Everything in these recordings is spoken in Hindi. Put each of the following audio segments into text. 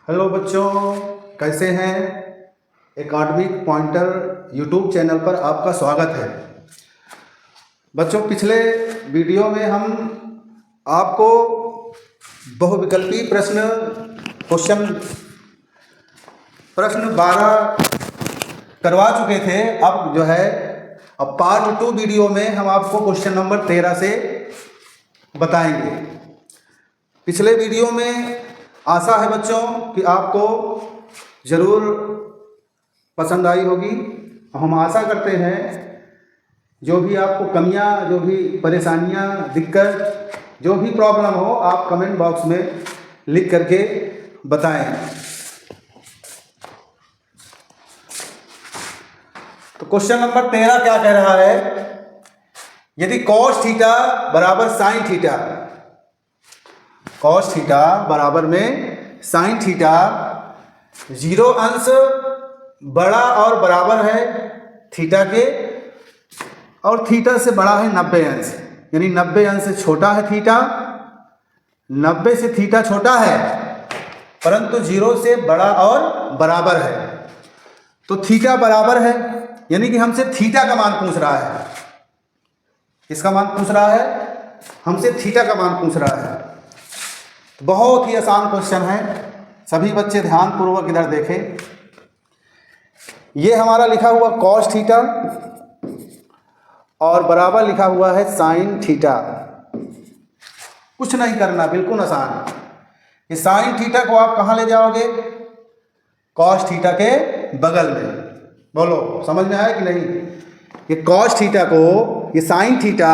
हेलो बच्चों, कैसे हैं। एकेडमिक पॉइंटर यूट्यूब चैनल पर आपका स्वागत है। बच्चों, पिछले वीडियो में हम आपको बहुविकल्पी प्रश्न 12 करवा चुके थे। अब पार्ट 2 वीडियो में हम आपको क्वेश्चन नंबर 13 से बताएंगे। पिछले वीडियो में आशा है बच्चों कि आपको ज़रूर पसंद आई होगी। हम आशा करते हैं जो भी आपको कमियां, जो भी परेशानियां, दिक्कत, जो भी प्रॉब्लम हो, आप कमेंट बॉक्स में लिख करके बताएं। तो क्वेश्चन नंबर 13 क्या कह रहा है? यदि cos थीटा बराबर sin थीटा, cos थीटा बराबर में sin थीटा 0 अंश बड़ा और बराबर है थीटा के, और थीटा से बड़ा है 90 अंश, यानी 90 अंश से छोटा है थीटा, 90 से थीटा छोटा है परंतु 0 से बड़ा और बराबर है। तो थीटा बराबर है, यानी कि हमसे थीटा का मान पूछ रहा है। किसका मान पूछ रहा है? हमसे थीटा का मान पूछ रहा है। तो बहुत ही आसान क्वेश्चन है, सभी बच्चे ध्यानपूर्वक इधर देखें। ये हमारा लिखा हुआ cos थीटा और बराबर लिखा हुआ है sin थीटा। कुछ नहीं करना, बिल्कुल आसान। ये sin थीटा को आप कहाँ ले जाओगे? cos थीटा के बगल में। बोलो, समझ में आया कि नहीं? ये cos थीटा को, ये sin थीटा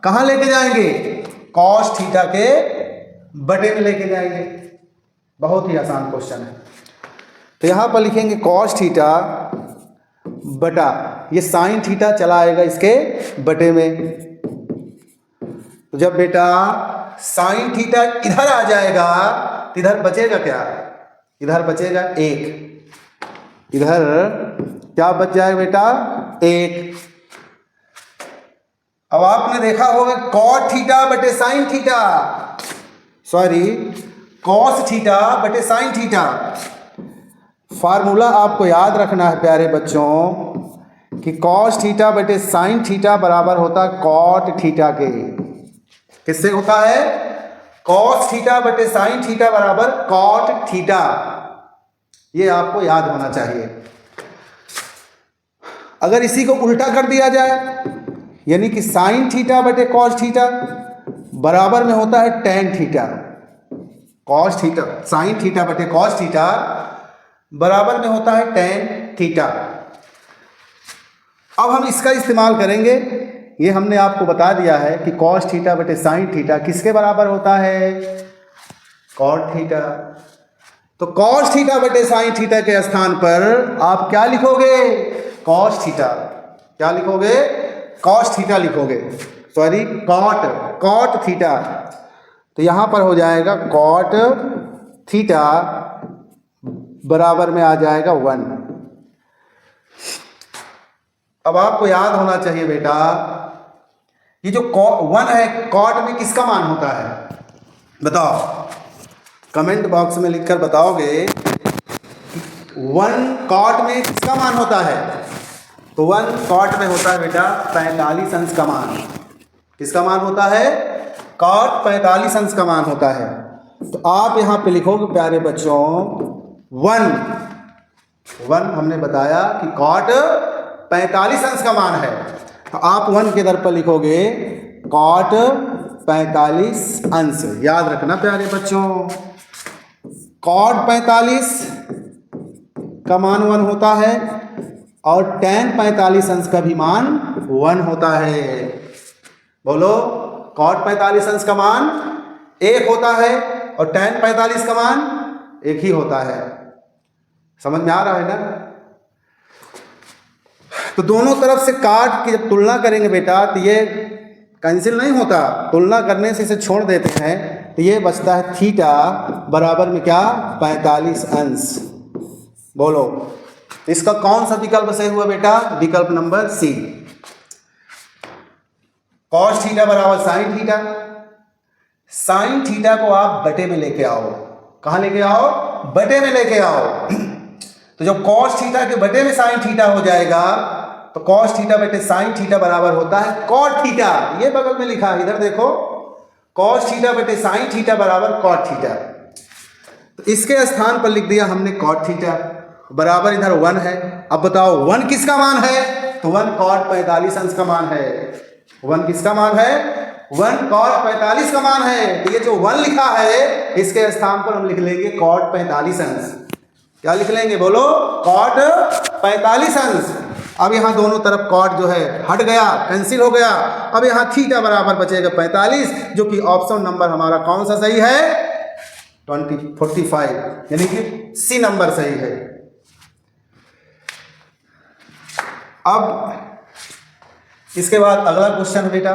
कहाँ लेके जाएंगे? cos थीटा के बटे में लेके जाएंगे। बहुत ही आसान क्वेश्चन है। तो यहाँ पर लिखेंगे cos थीटा बटा, ये sin थीटा चला आएगा इसके बटे में। तो जब बेटा sin थीटा इधर आ जाएगा तो इधर बचेगा क्या? इधर बचेगा 1। इधर क्या बच जाएगा बेटा? 1। अब आपने देखा होगा cot थीटा बटे sin theta, sorry cos theta बटे sin थीटा। फार्मूला आपको याद रखना है प्यारे बच्चों कि cos थीटा बटे sin थीटा बराबर होता है cot थीटा के। किससे होता है? cos थीटा बटे sin थीटा बराबर cot थीटा। ये आपको याद होना चाहिए। अगर इसी को उल्टा कर दिया जाए, यानी कि sin थीटा बटे cos थीटा बराबर में होता है tan theta. cos theta, sin theta बटे cos थीटा बराबर में होता है tan थीटा। अब हम इसका इस्तेमाल करेंगे। ये हमने आपको बता दिया है कि cos थीटा बटे sin थीटा किसके बराबर होता है? cot theta. तो cos थीटा बटे sin थीटा के स्थान पर आप क्या लिखोगे? cos theta. क्या लिखोगे? cos थीटा लिखोगे, सॉरी cot थीटा। तो यहां पर हो जाएगा cot थीटा बराबर में आ जाएगा 1। अब आपको याद होना चाहिए बेटा, ये जो 1 है, cot में किसका मान होता है? बताओ, कमेंट बॉक्स में लिखकर बताओगे 1 cot में किसका मान होता है? तो 1 cot में होता है बेटा 45 अंश का मान। किसका मान होता है? cot 45 अंश का मान होता है। तो आप यहां पे लिखोगे प्यारे बच्चों 1 हमने बताया कि cot 45 अंश का मान है। तो आप 1 के दर पर लिखोगे cot 45 अंश। याद रखना प्यारे बच्चों, cot 45 का मान 1 होता है और tan 45 अंश का भी मान 1 होता है। बोलो, cot 45 अंश का मान 1 होता है और tan 45 का मान 1 ही होता है। समझ में आ रहा है ना? तो दोनों तरफ से काट के जब तुलना करेंगे बेटा तो ये कैंसिल नहीं होता, तुलना करने से इसे छोड़ देते हैं। तो ये बचता है थीटा बराबर में क्या? 45 अंश। बोलो, इसका कौन सा विकल्प सही हुआ बेटा? विकल्प नंबर सी। cos थीटा बराबर sin थीटा। sin थीटा को आप बटे में लेके आओ। कहाँ लेके आओ? बटे में लेके आओ। तो जब कॉस थीटा के बटे में साइन थीटा हो जाएगा तो कॉस थीटा बटे साइन थीटा बराबर होता है कॉट थीटा। ये बगल में लिखा है, इधर देखो, कॉस थीटा बटे साइन थीटा बराबर कॉट थीटा। तो इसके स्थान पर लिख दिया हमने कॉट थीटा बराबर, इधर 1 है। अब बताओ 1 किसका मान है? तो 1 कॉट 45 अंश का मान है। 1 किसका मान है? 1 कॉट 45 का मान है। तो ये जो 1 लिखा है इसके स्थान पर हम लिख लेंगे कॉट 45 अंश। क्या लिख लेंगे बोलो? कॉट 45 अंश। अब यहाँ दोनों तरफ कॉट जो है हट गया, कैंसिल हो गया। अब यहाँ थीटा बराबर बचेगा 45, जो कि ऑप्शन नंबर हमारा कौन सा सही है? 45, यानी कि सी नंबर सही है। अब इसके बाद अगला क्वेश्चन बेटा,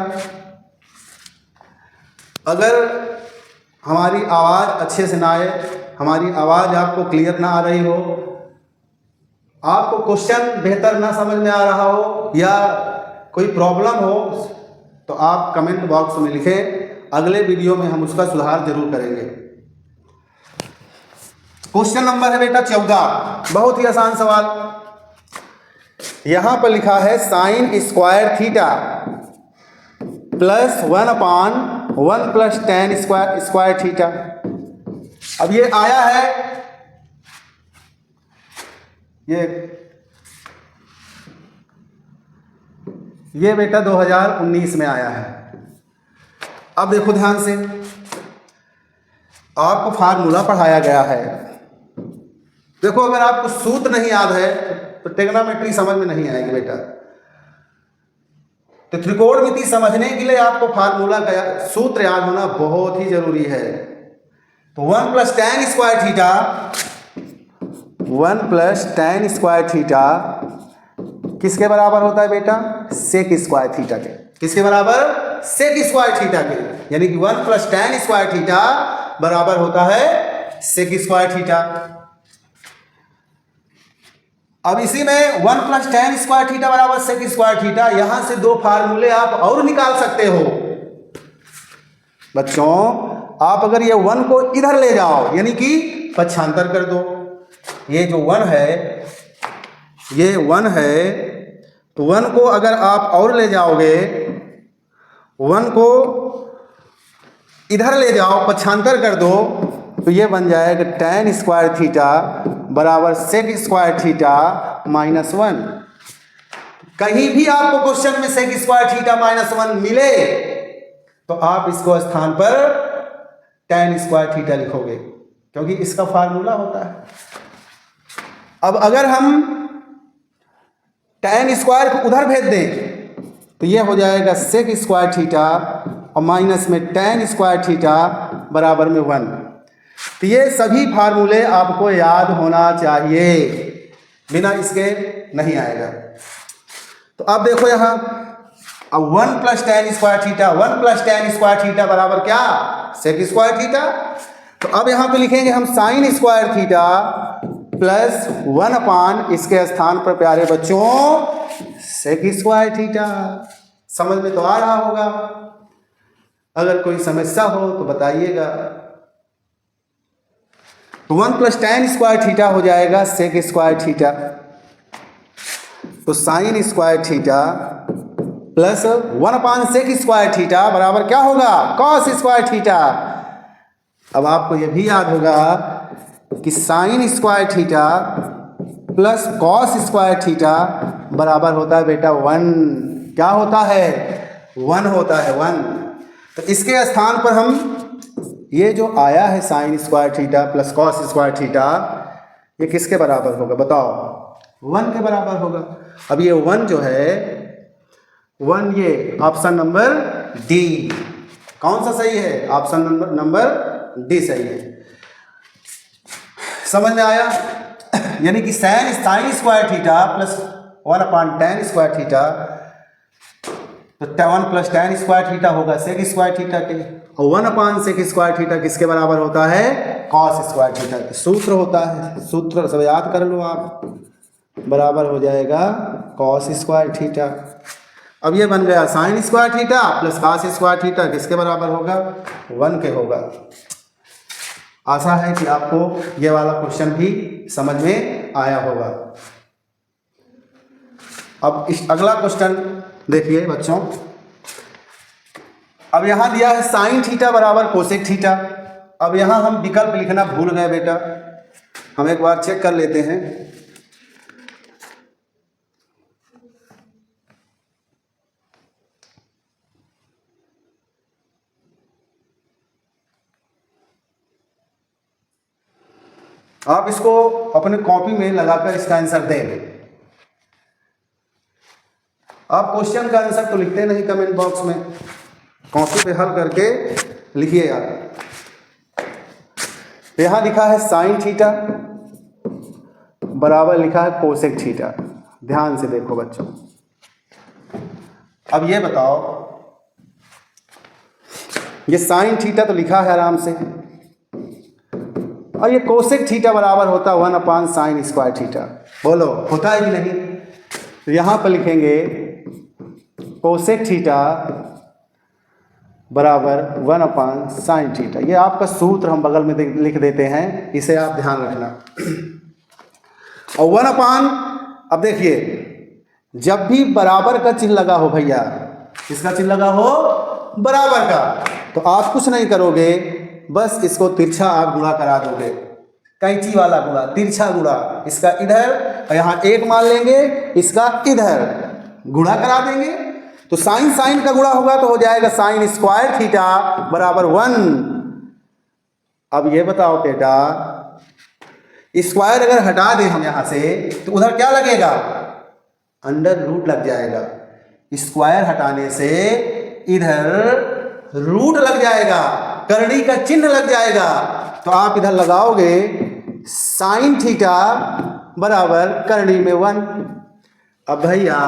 अगर हमारी आवाज़ अच्छे से ना आए, हमारी आवाज़ आपको क्लियर ना आ रही हो, आपको क्वेश्चन बेहतर ना समझ में आ रहा हो या कोई प्रॉब्लम हो, तो आप कमेंट बॉक्स में लिखें, अगले वीडियो में हम उसका सुधार जरूर करेंगे। क्वेश्चन नंबर है बेटा 14, बहुत ही आसान सवाल। यहां पर लिखा है sign square theta plus 1/1 plus tan square theta. अब ये आया है, ये बेटा 2019 में आया है। अब देखो ध्यान से, आपको फार्मूला पढ़ाया गया है। देखो अगर आपको सूत्र नहीं याद है तो ट्रिग्नोमेट्री समझ में नहीं आएगी बेटा। तो त्रिकोणमिति समझने के लिए आपको फार्मूला का सूत्र याद होना बहुत ही जरूरी है। तो 1 plus tan square theta, 1 plus tan square theta किसके बराबर होता है बेटा? सेक स्क्वायर थीटा के। किसके बराबर? सेक स्क्वायर थीटा के। यानी कि 1 प्लस tan स्क्वायर थीटा बराबर होता है सेक स्क्वायर थीटा। अब इसी में 1 प्लस tan स्क्वायर थीटा बराबर सेक स्क्वायर थीटा, यहां से दो फार्मूले आप और निकाल सकते हो बच्चों। आप अगर ये 1 को इधर ले जाओ, यानी कि पक्षांतर कर दो, ये जो 1 है, ये 1 है, तो 1 को अगर आप और ले जाओगे, 1 को इधर ले जाओ, पक्षांतर कर दो, तो ये बन जाएगा tan स्क्वायर थीटा बराबर सेक स्क्वायर थीटा माइनस 1। कहीं भी आपको क्वेश्चन में सेक स्क्वायर थीटा माइनस 1 मिले तो आप इसको स्थान पर tan स्क्वायर थीटा लिखोगे, क्योंकि इसका फार्मूला होता है। अब अगर हम tan स्क्वायर को उधर भेज दें तो ये हो जाएगा सेक स्क्वायर थीटा और माइनस में tan स्क्वायर थीटा बराबर में 1। तो ये सभी फार्मूले आपको याद होना चाहिए, बिना इसके नहीं आएगा। तो अब देखो यहाँ, अब 1 plus tan square theta, 1 plus tan square theta बराबर क्या? Sec square theta. तो अब यहाँ पे लिखेंगे हम साइन स्क्वायर थीटा प्लस 1/, इसके स्थान पर प्यारे बच्चों सेक स्क्वायर थीटा। समझ में तो आ रहा होगा। अगर कोई समस्या हो तो बताइएगा। तो 1 प्लस tan स्क्वायर थीटा हो जाएगा सेक स्क्वायर थीटा, तो sine square theta plus 1/, sec square theta बराबर क्या होगा? Cos square theta. अब आपको यह भी याद होगा कि sine square theta plus cos square theta बराबर होता है बेटा 1। क्या होता है? 1 होता है, 1। तो इसके स्थान पर हम ये जो आया है sign square theta plus cos square theta, ये किसके बराबर होगा बताओ? 1 के बराबर होगा। अब ये 1 जो है, 1 ये ऑप्शन नंबर डी। कौन सा सही है? ऑप्शन नंबर डी सही है। समझ में आया? यानी कि sine square theta plus 1/tan square theta, तो 1 प्लस tan स्क्वायर थीटा होगा सेक स्क्वायर थीटा के, और 1/, सेक स्क्वायर थीटा किसके बराबर होता है? कॉस स्क्वायर थीटा के। सूत्र होता है, सूत्र सब याद कर लो आप, बराबर हो जाएगा कॉस स्क्वायर थीटा। अब ये बन गया sign square theta plus cos square theta किसके बराबर होगा? 1 के होगा। आशा है कि आपको ये वाला क्वेश्चन भी समझ में आया होगा। अब इस अगला क्वेश्चन देखिए बच्चों। अब यहाँ दिया है साइन थीटा बराबर कोसेक थीटा। अब यहाँ हम विकल्प लिखना भूल गए बेटा, हम एक बार चेक कर लेते हैं। आप इसको अपने कॉपी में लगाकर इसका आंसर दें। आप क्वेश्चन का आंसर तो लिखते नहीं कमेंट बॉक्स में, कॉपी पे हल करके लिखिएगा। यहाँ लिखा है साइन थीटा बराबर लिखा है कोसेक थीटा। ध्यान से देखो बच्चों। अब ये बताओ, ये साइन थीटा तो लिखा है आराम से, और ये कोसेक थीटा बराबर होता है 1/sin स्क्वायर थीटा। बोलो होता है कि नहीं? तो यहाँ पर लिखेंगे कोसेक थीटा बराबर 1/sin थीटा। ये आपका सूत्र हम बगल में लिख देते हैं, इसे आप ध्यान रखना। और 1/, अब देखिए जब भी बराबर का चिन्ह लगा हो भैया, किसका चिन्ह लगा हो? बराबर का, तो आप कुछ नहीं करोगे, बस इसको तिरछा आप गुणा करा दोगे। कैंची वाला गुणा, तिरछा गुणा, इसका इधर और यहाँ 1 मान लेंगे, इसका इधर गुणा करा देंगे। तो साइन साइन का गुणा होगा तो हो जाएगा साइन स्क्वायर थीटा बराबर 1। अब ये बताओ बेटा, स्क्वायर अगर हटा दें हम यहाँ से तो उधर क्या लगेगा? अंडर रूट लग जाएगा। स्क्वायर हटाने से इधर रूट लग जाएगा, करड़ी का चिन्ह लग जाएगा। तो आप इधर लगाओगे साइन थीटा बराबर करड़ी में 1। अब भैया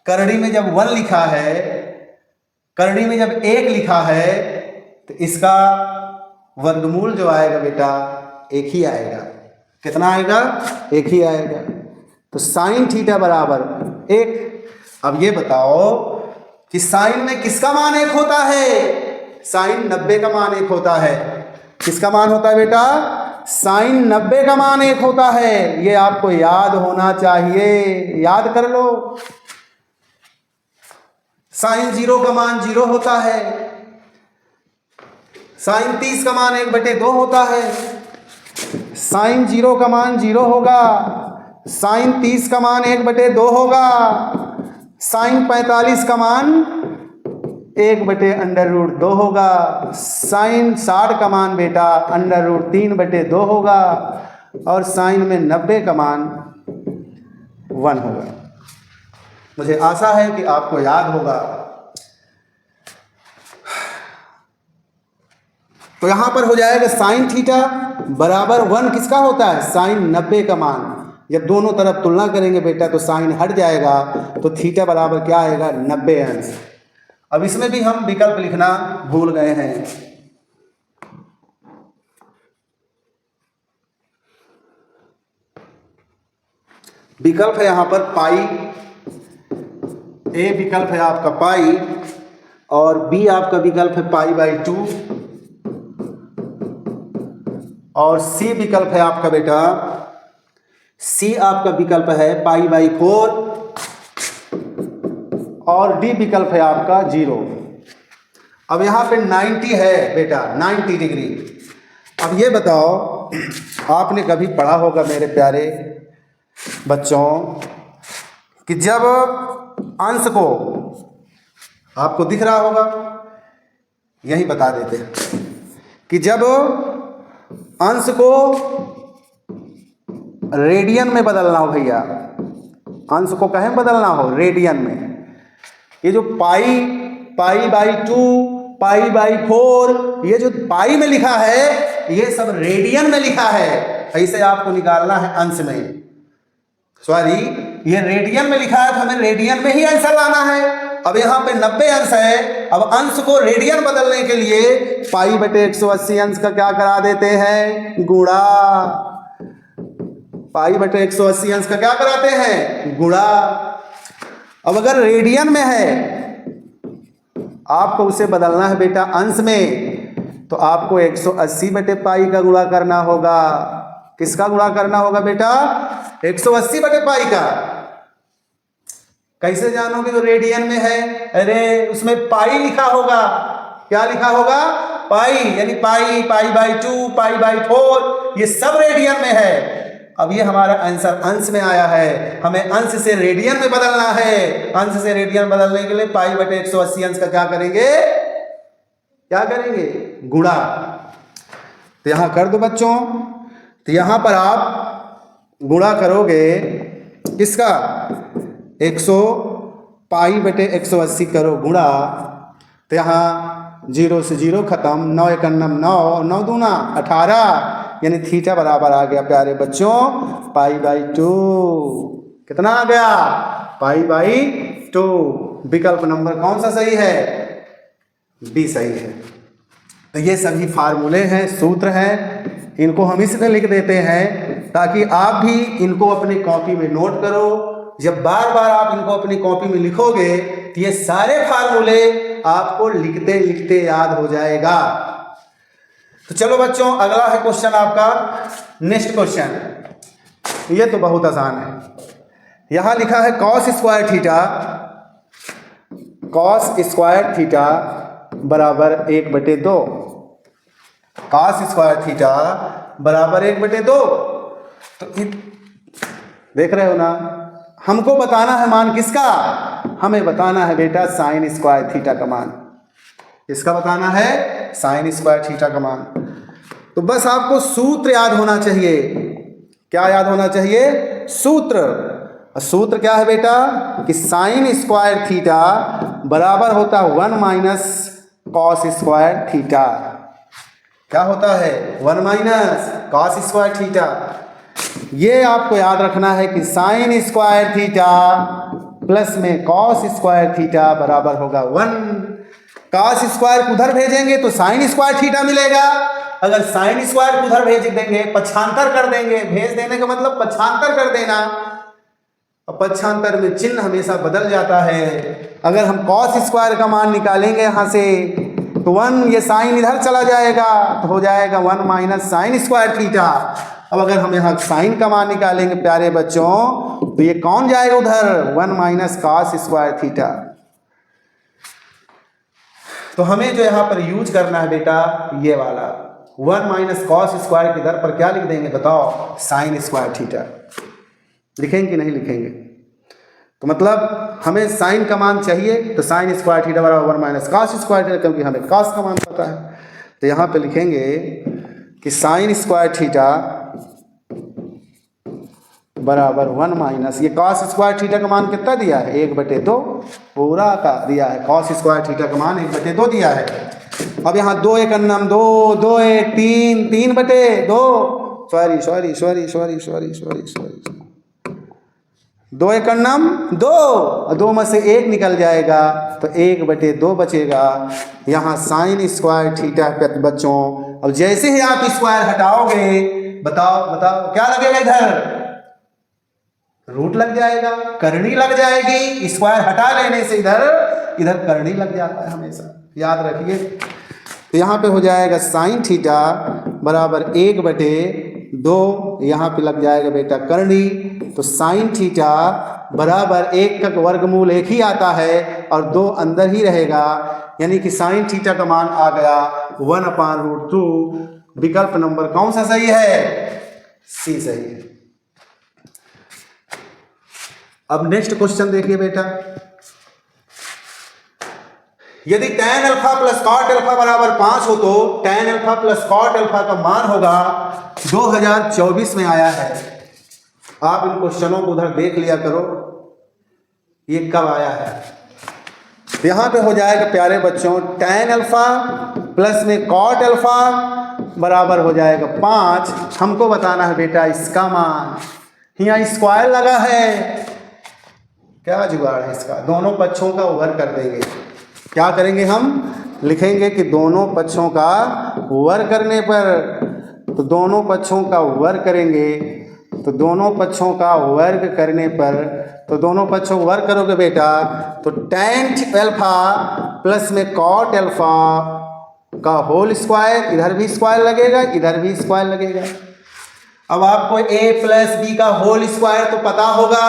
करड़ी में जब 1 लिखा है, करड़ी में जब 1 लिखा है, तो इसका वर्गमूल जो आएगा बेटा 1 ही आएगा। कितना आएगा? 1 ही आएगा। तो साइन थीटा बराबर 1। अब ये बताओ कि साइन में किसका मान 1 होता है? साइन 90 का मान 1 होता है। किसका मान होता है बेटा? साइन 90 का मान 1 होता है। ये आपको याद होना चाहिए, याद कर लो। साइन 0 का मान 0 होता है। साइन 30 का मान 1/2 होता है। साइन 0 का मान 0 होगा। साइन 30 का मान 1/2 होगा। साइन 45 का मान 1/√2 होगा। साइन 60 का मान बेटा √3/2 होगा। और साइन में 90 का मान 1 होगा। मुझे आशा है कि आपको याद होगा। तो यहां पर हो जाएगा साइन थीटा बराबर 1 किसका होता है? साइन 90 का मान। जब दोनों तरफ तुलना करेंगे बेटा तो साइन हट जाएगा, तो थीटा बराबर क्या आएगा? 90 अंश। अब इसमें भी हम विकल्प लिखना भूल गए हैं। विकल्प है यहां पर पाई। ए विकल्प है आपका पाई, और बी आपका विकल्प है π/2, और सी विकल्प है आपका बेटा, सी आपका विकल्प है π/4, और डी विकल्प है आपका 0। अब यहां पे 90 है बेटा, 90 डिग्री। अब ये बताओ, आपने कभी पढ़ा होगा मेरे प्यारे बच्चों कि जब अंश को, आपको दिख रहा होगा, यही बता देते हैं कि जब अंश को रेडियन में बदलना हो भैया, अंश को कहें बदलना हो रेडियन में, ये जो π/2 π/4 ये जो पाई में लिखा है ये सब रेडियन में लिखा है। ऐसे आपको निकालना है अंश में। सॉरी, ये रेडियन में लिखा है तो हमें रेडियन में ही आंसर लाना है। अब यहाँ पे 90 अंश है। अब अंश को रेडियन बदलने के लिए π/180 अंश का क्या करा देते हैं? गुणा। π/180 अंश का क्या कराते हैं? गुणा। अब अगर रेडियन में है, आपको उसे बदलना है बेटा अंश में, तो आपको 180/पाई का गुणा करना होगा। किसका गुणा करना होगा बेटा? 180/पाई का। कैसे जानोगे? तो रेडियन में है। अरे उसमें पाई लिखा होगा। क्या लिखा होगा? पाई, यानी पाई, पाई/2, पाई/4, ये सब रेडियन में है। अब ये हमारा आंसर अंश में आया है, हमें अंश से रेडियन में बदलना है। अंश से रेडियन बदलने के लिए पाई/180 अंश का क्या करेंगे? क्या करेंगे? गुणा। तो यहां कर दो बच्चों। तो यहां पर आप गुणा करोगे किसका? 100 पाई/180 करो गुणा। तो यहाँ 0 से 0 खत्म, 9 × 9, 9 दूना 18, यानी थीटा बराबर आ गया प्यारे बच्चों पाई/2। कितना आ गया? पाई/2। विकल्प नंबर कौन सा सही है? बी सही है। तो ये सभी फार्मूले हैं, सूत्र हैं, इनको हम इसलिए लिख देते हैं ताकि आप भी इनको अपनी कॉपी में नोट करो। जब बार बार आप इनको अपनी कॉपी में लिखोगे तो ये सारे फार्मूले आपको लिखते लिखते याद हो जाएगा। तो चलो बच्चों, अगला है क्वेश्चन आपका, नेक्स्ट क्वेश्चन। ये तो बहुत आसान है। यहां लिखा है cos स्क्वायर थीटा बराबर 1/2। cos स्क्वायर थीटा बराबर 1/2। तो देख रहे हो ना, हमको बताना है मान किसका? हमें बताना है बेटा साइन स्क्वायर थीटा का मान। किसका बताना है? साइन स्क्वायर थीटा का मान। तो बस आपको सूत्र याद होना चाहिए। क्या याद होना चाहिए? सूत्र। सूत्र क्या है बेटा? कि साइन स्क्वायर थीटा बराबर होता है 1 - कॉस स्क्वायर थीटा। क्या होता है? 1 - कॉस स्क्वायर थीटा। ये आपको याद रखना है कि साइन स्क्वायर थीटा प्लस में कॉस स्क्वायर थीटा बराबर होगा 1। कॉस स्क्वायर को उधर भेजेंगे तो साइन स्क्वायर थीटा मिलेगा। अगर साइन स्क्वायर को उधर भेज देंगे, पक्षांतर कर देंगे, भेज देने का मतलब पक्षांतर कर देना, और पक्षांतर में चिन्ह हमेशा बदल जाता है। अगर हम कॉस स्क्वायर का मान निकालेंगे यहाँ से तो 1, ये साइन इधर चला जाएगा तो हो जाएगा 1 - साइन स्क्वायर थीटा। अब अगर हम यहाँ साइन का मान निकालेंगे प्यारे बच्चों तो ये कौन जाएगा उधर? 1 - कॉस स्क्वायर थीटा। तो हमें जो यहाँ पर यूज करना है बेटा ये वाला 1 - कॉस स्क्वायर के दर पर क्या लिख देंगे बताओ? Sign square theta. लिखेंगे कि नहीं लिखेंगे? तो मतलब हमें साइन का मान चाहिए तो साइन स्क्वायर थीटा बराबर 1 - कॉस स्क्वायर थीटा, क्योंकि हमें कॉस का मान पता है। तो यहाँ पे लिखेंगे कि साइन स्क्वायर थीटा बराबर 1 - ये कॉस स्क्वायर थीटा का मान कितना दिया है? 1/2 पूरा का दिया है। कॉस स्क्वायर थीटा का मान 1/2 दिया है। अब यहाँ 2 × 2, 2 × 3, 3/2, सॉरी 2 × 2, 2 में से 1 निकल जाएगा तो 1/2 बचेगा। यहाँ साइन स्क्वायर थीटा बच्चों, अब जैसे ही आप स्क्वायर हटाओगे बताओ क्या लगेगा? इधर रूट लग जाएगा, करनी लग जाएगी। स्क्वायर हटा लेने से इधर करनी लग जाता है हमेशा, याद रखिए। तो यहाँ पे हो जाएगा साइन थीटा बराबर 1/2, यहाँ पे लग जाएगा बेटा करनी। तो साइन थीटा बराबर 1 का वर्गमूल 1 ही आता है और 2 अंदर ही रहेगा, यानी कि साइन थीटा का मान आ गया 1/√2। विकल्प नंबर कौन सा सही है? सी सही है। अब नेक्स्ट क्वेश्चन देखिए बेटा, यदि tan alpha plus cot alpha बराबर 5 हो तो tan alpha plus cot alpha का मान होगा 2024 में आया है। आप इन क्वेश्चनों को उधर देख लिया करो, ये कब आया है। यहां पे हो जाएगा प्यारे बच्चों tan अल्फा प्लस में cot अल्फा बराबर हो जाएगा 5। हमको बताना है बेटा इसका मान। यहाँ स्क्वायर लगा है, क्या जुगाड़ है इसका? दोनों पक्षों का वर्ग कर देंगे। क्या करेंगे? हम लिखेंगे कि दोनों पक्षों का वर्ग करने पर, तो दोनों पक्षों का वर्ग करेंगे, तो दोनों पक्षों का वर्ग करने पर, तो दोनों पक्षों वर्ग करोगे बेटा तो tan अल्फा प्लस में cot अल्फा का होल स्क्वायर, इधर भी स्क्वायर लगेगा, इधर भी स्क्वायर लगेगा। अब आपको a प्लस बी का होल स्क्वायर तो पता होगा,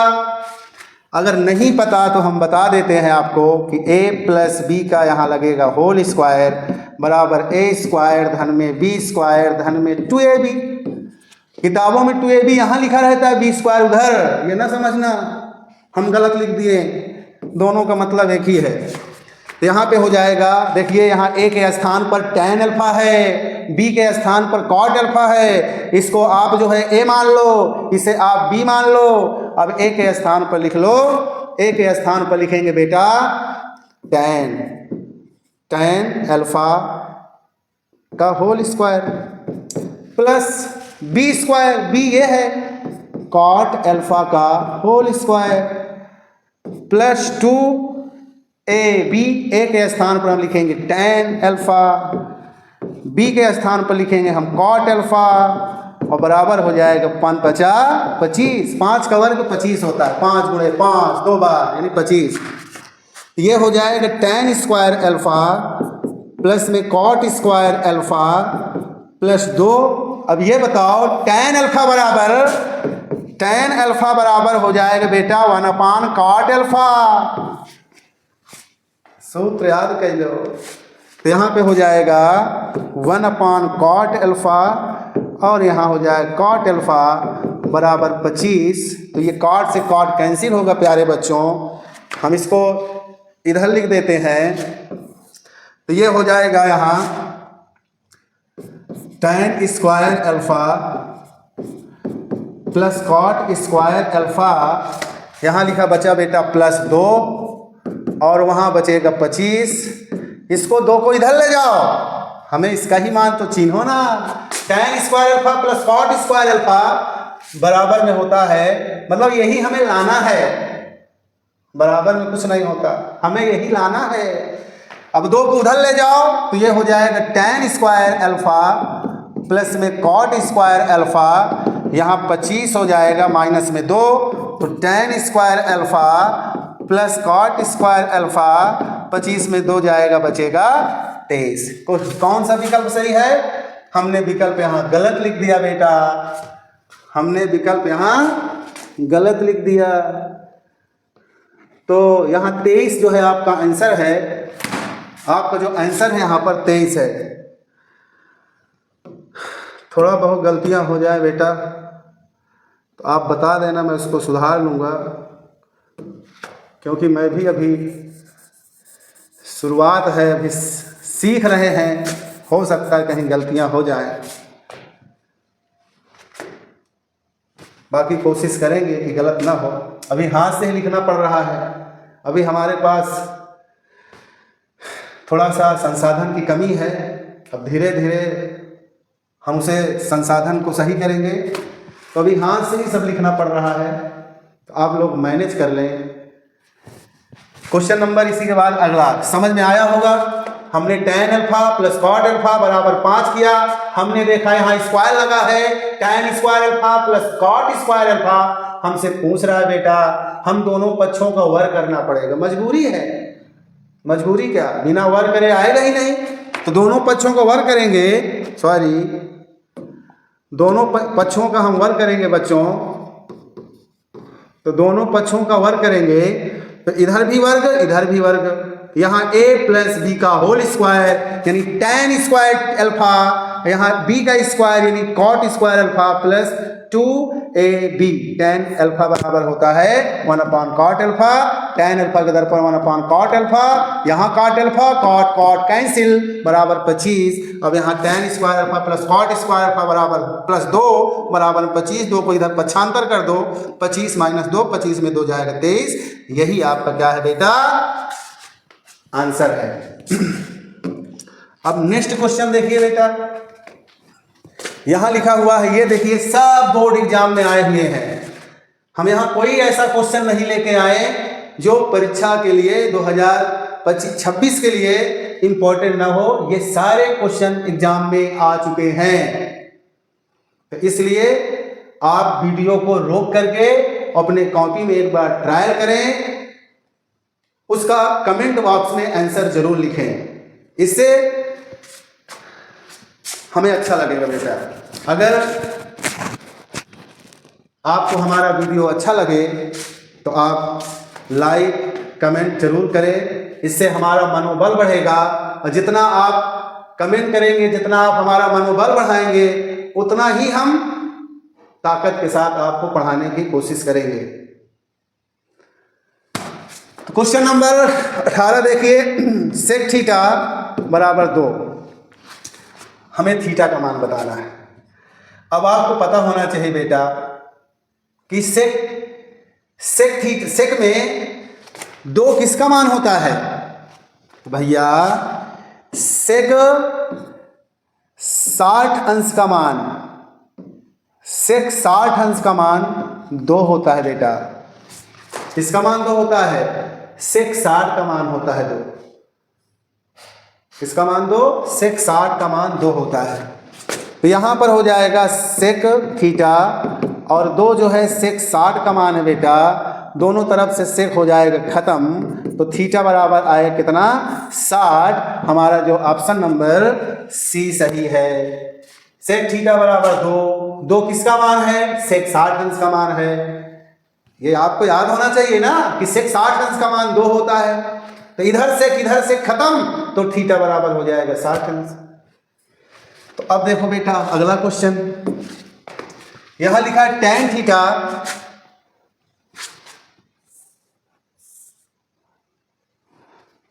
अगर नहीं पता तो हम बता देते हैं आपको कि a प्लस बी का यहाँ लगेगा होल स्क्वायर बराबर a स्क्वायर धन में b स्क्वायर धन में 2ab। किताबों में 2ab यहाँ लिखा रहता है, b स्क्वायर उधर, ये ना समझना हम गलत लिख दिए, दोनों का मतलब एक ही है। तो यहाँ पे हो जाएगा, देखिए यहाँ a के स्थान पर tan अल्फा है, b के स्थान पर cot अल्फा है, इसको आप जो है a मान लो, इसे आप b मान लो। अब a के स्थान पर लिख लो, a के स्थान पर लिखेंगे बेटा tan अल्फा का whole square plus b square, b ये है, cot अल्फा का whole square plus 2ab, a के स्थान पर हम लिखेंगे tan अल्फा, b के स्थान पर लिखेंगे हम cot अल्फा और बराबर हो जाएगा 5 × 5 = 25। 5 का वर्ग 25 होता है, 5 × 5 2 बार यानी 25। ये हो जाएगा tan स्क्वायर अल्फा प्लस में cot स्क्वायर अल्फा प्लस 2। अब ये बताओ tan अल्फा बराबर हो जाएगा बेटा 1/cot अल्फा। सूत्र याद कर लो, तो यहाँ पे हो जाएगा 1/cot अल्फा और यहाँ हो जाएगा cot अल्फा बराबर 25। तो ये cot से cot कैंसिल होगा प्यारे बच्चों, हम इसको इधर लिख देते हैं। तो ये हो जाएगा यहाँ tan square alpha plus cot square alpha, यहाँ लिखा बचा बेटा प्लस 2 और वहाँ बचेगा 25। इसको 2 को इधर ले जाओ, हमें इसका ही मान तो चिन्हो ना। tan square alpha plus cot square alpha बराबर में होता है, मतलब यही हमें लाना है, बराबर में कुछ नहीं होता, हमें यही लाना है। अब 2 को उधर ले जाओ तो ये हो जाएगा tan स्क्वायर अल्फा प्लस में cot स्क्वायर अल्फा, यहाँ 25 हो जाएगा माइनस में 2, तो tan square alpha plus cot square alpha 25 में 2 जाएगा, बचेगा 23। कौन सा विकल्प सही है? हमने विकल्प यहाँ गलत लिख दिया बेटा, हमने विकल्प यहाँ गलत लिख दिया। तो यहाँ 23 जो है आपका आंसर है, आपका जो आंसर है यहाँ पर 23 है। थोड़ा बहुत गलतियाँ हो जाए बेटा तो आप बता देना, मैं उसको सुधार लूँगा, क्योंकि मैं भी अभी शुरुआत है, अभी सीख रहे हैं, हो सकता है कहीं गलतियाँ हो जाएं। बाकी कोशिश करेंगे कि गलत ना हो। अभी हाथ से ही लिखना पड़ रहा है, अभी हमारे पास थोड़ा सा संसाधन की कमी है। अब धीरे धीरे हम उसे संसाधन को सही करेंगे, तो अभी हाथ से ही सब लिखना पड़ रहा है, तो आप लोग मैनेज कर लें। क्वेश्चन नंबर इसी के बाद अगला समझ में आया होगा। हमने tan alpha plus cot alpha बराबर 5 किया, हमने देखा यहाँ स्क्वायर लगा है, tan square alpha plus cot square alpha हमसे पूछ रहा है बेटा, हम दोनों पक्षों का वर्ग करना पड़ेगा। मजबूरी है, मजबूरी क्या, बिना वर्ग करे आएगा ही नहीं, तो दोनों पक्षों का वर्ग करेंगे, दोनों पक्षों का हम वर्ग करेंगे बच्चों। तो दोनों पक्षों का वर्ग करेंगे, तो इधर भी वर्ग इधर भी वर्ग, यहाँ a प्लस बी का होल स्क्वायर यानी tan स्क्वायर अल्फा, यहाँ b का स्क्वायर यानी cot square alpha plus 2ab। tan alpha बराबर होता है 1/cot अल्फा, tan अल्फा के दर पर 1/cot अल्फा, यहाँ cot अल्फा cot कैंसिल बराबर 25। अब यहाँ tan square alpha plus cot square alpha बराबर प्लस 2 बराबर 25, 2 को इधर पक्षांतर कर दो, 25 - 2, 25 में 2 जाएगा 23। यही आपका क्या है बेटा, आंसर है। अब नेक्स्ट क्वेश्चन देखिए बेटा, यहां लिखा हुआ है, ये देखिए सब बोर्ड एग्जाम में आए हुए हैं। हम यहां कोई ऐसा क्वेश्चन नहीं लेके आए जो परीक्षा के लिए 2025-26 के लिए इंपॉर्टेंट ना हो, ये सारे क्वेश्चन एग्जाम में आ चुके हैं। तो इसलिए आप वीडियो को रोक करके अपने कॉपी में एक बार ट्रायल करें, उसका कमेंट बॉक्स में आंसर जरूर लिखें। इससे हमें अच्छा लगेगा बेटा। अगर आपको हमारा वीडियो अच्छा लगे तो आप लाइक कमेंट जरूर करें, इससे हमारा मनोबल बढ़ेगा। और जितना आप कमेंट करेंगे, जितना आप हमारा मनोबल बढ़ाएंगे, उतना ही हम ताकत के साथ आपको पढ़ाने की कोशिश करेंगे। तो क्वेश्चन नंबर 18 देखिए, सेक थीटा बराबर 2, हमें थीटा का मान बताना है। अब आपको पता होना चाहिए बेटा कि सेक में 2 किसका मान होता है? भैया सेक 60 अंश का मान, सेक 60 अंश का मान 2 होता है बेटा। किसका मान 2 होता है? सेक 60 का मान होता है 2। किसका मान 2? सेक 60 का मान 2 होता है। तो यहां पर हो जाएगा सेक थीटा और 2 जो है सेक 60 का मान है बेटा, दोनों तरफ से सेक हो जाएगा खत्म। तो थीटा बराबर आए कितना? 60। हमारा जो ऑप्शन नंबर सी सही है। सेक थीटा बराबर 2 किसका मान है? सेक 60 अंश का मान है। ये आपको याद होना चाहिए ना कि सेक 60 अंश का मान 2 होता है। तो इधर से खत्म, तो थीटा बराबर हो जाएगा 60 अंश। तो अब देखो बेटा अगला क्वेश्चन, यहां लिखा है tan थीटा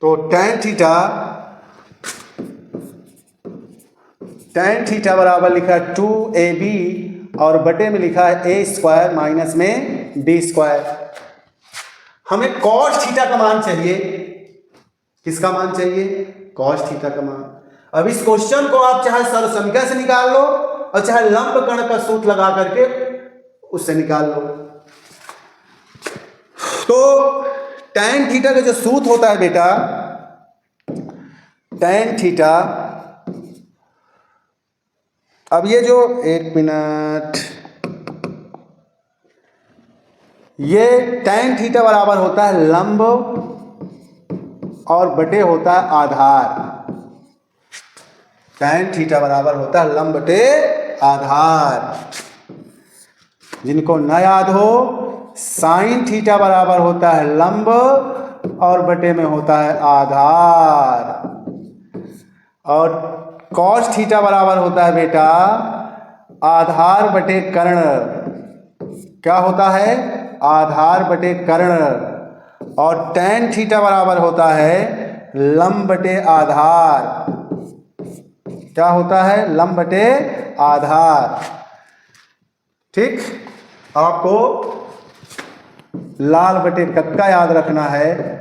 तो tan थीटा बराबर लिखा है 2ab और बटे में लिखा है a स्क्वायर माइनस में b स्क्वायर। हमें cos थीटा का मान चाहिए। किसका मान चाहिए? cos थीटा का मान। अब इस क्वेश्चन को आप चाहे सरसमीकरण से निकाल लो और चाहे लंब कण का सूत्र लगा करके उससे निकाल लो। तो tan थीटा का जो सूत्र होता है बेटा, tan थीटा, अब ये जो एक मिनट, ये tan थीटा बराबर होता है लंब और बटे होता है आधार। tan थीटा बराबर होता है लंब बटे आधार। जिनको न याद हो, साइन थीटा बराबर होता है लंब और बटे में होता है आधार। और cos थीटा बराबर होता है बेटा आधार बटे कर्ण। क्या होता है? आधार बटे कर्ण। और tan थीटा बराबर होता है लंब बटे आधार। क्या होता है? लंब बटे आधार। ठीक, आपको लाल बटे कक्का याद रखना है,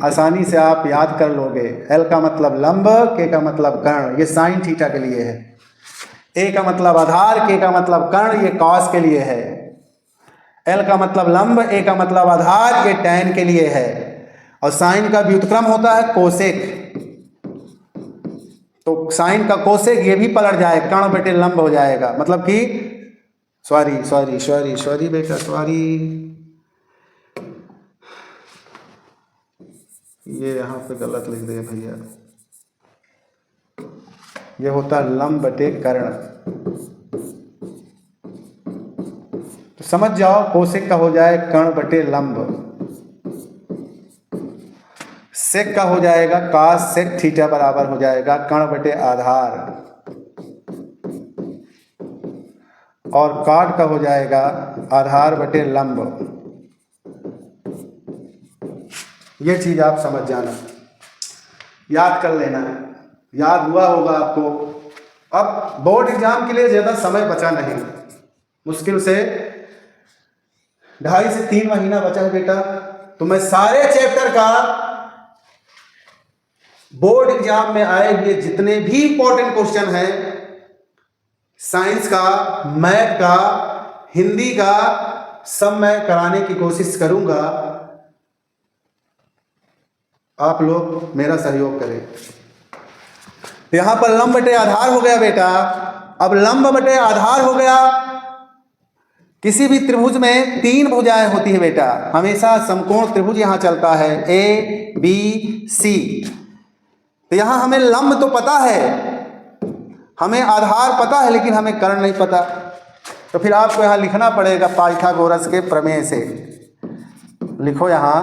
आसानी से आप याद कर लोगे। L का मतलब लंब, K का मतलब कर्ण, ये साइन थीटा के लिए है। A का मतलब आधार, K का मतलब कर्ण, ये कॉस के लिए है। L का मतलब लंब, A का मतलब आधार, ये tan के लिए है। और साइन का व्युत्क्रम होता है कोसेक, तो साइन का कोसेक ये भी पलट जाए, कर्ण बटे लंब हो जाएगा। मतलब कि सॉरी बेटा, सॉरी, ये यहाँ पे गलत लिख दिया भैया। ये होता है लंब बटे कर्ण। तो समझ जाओ, कोसेक का हो जाए कर्ण बटे लंब, सेक का हो जाएगा कास सेक थीटा बराबर हो जाएगा कर्ण बटे आधार, और काट का हो जाएगा आधार बटे लंब। ये चीज आप समझ जाना, याद कर लेना, याद हुआ होगा आपको। अब बोर्ड एग्जाम के लिए ज्यादा समय बचा नहीं, मुश्किल से 2.5 से 3 महीना बचा है बेटा। तो मैं सारे चैप्टर का बोर्ड एग्जाम में आए हुए जितने भी इंपॉर्टेंट क्वेश्चन हैं, साइंस का, मैथ का, हिंदी का, सब मैं कराने की कोशिश करूंगा। आप लोग मेरा सहयोग करें। तो यहां पर लंब बटे आधार हो गया बेटा। अब लंब बटे आधार हो गया, किसी भी त्रिभुज में 3 भुजाएं होती है बेटा, हमेशा समकोण त्रिभुज यहां चलता है, A B C। तो यहां हमें लंब तो पता है, हमें आधार पता है लेकिन हमें कर्ण नहीं पता, तो फिर आपको यहाँ लिखना पड़ेगा पाइथागोरस के प्रमेय से। लिखो यहाँ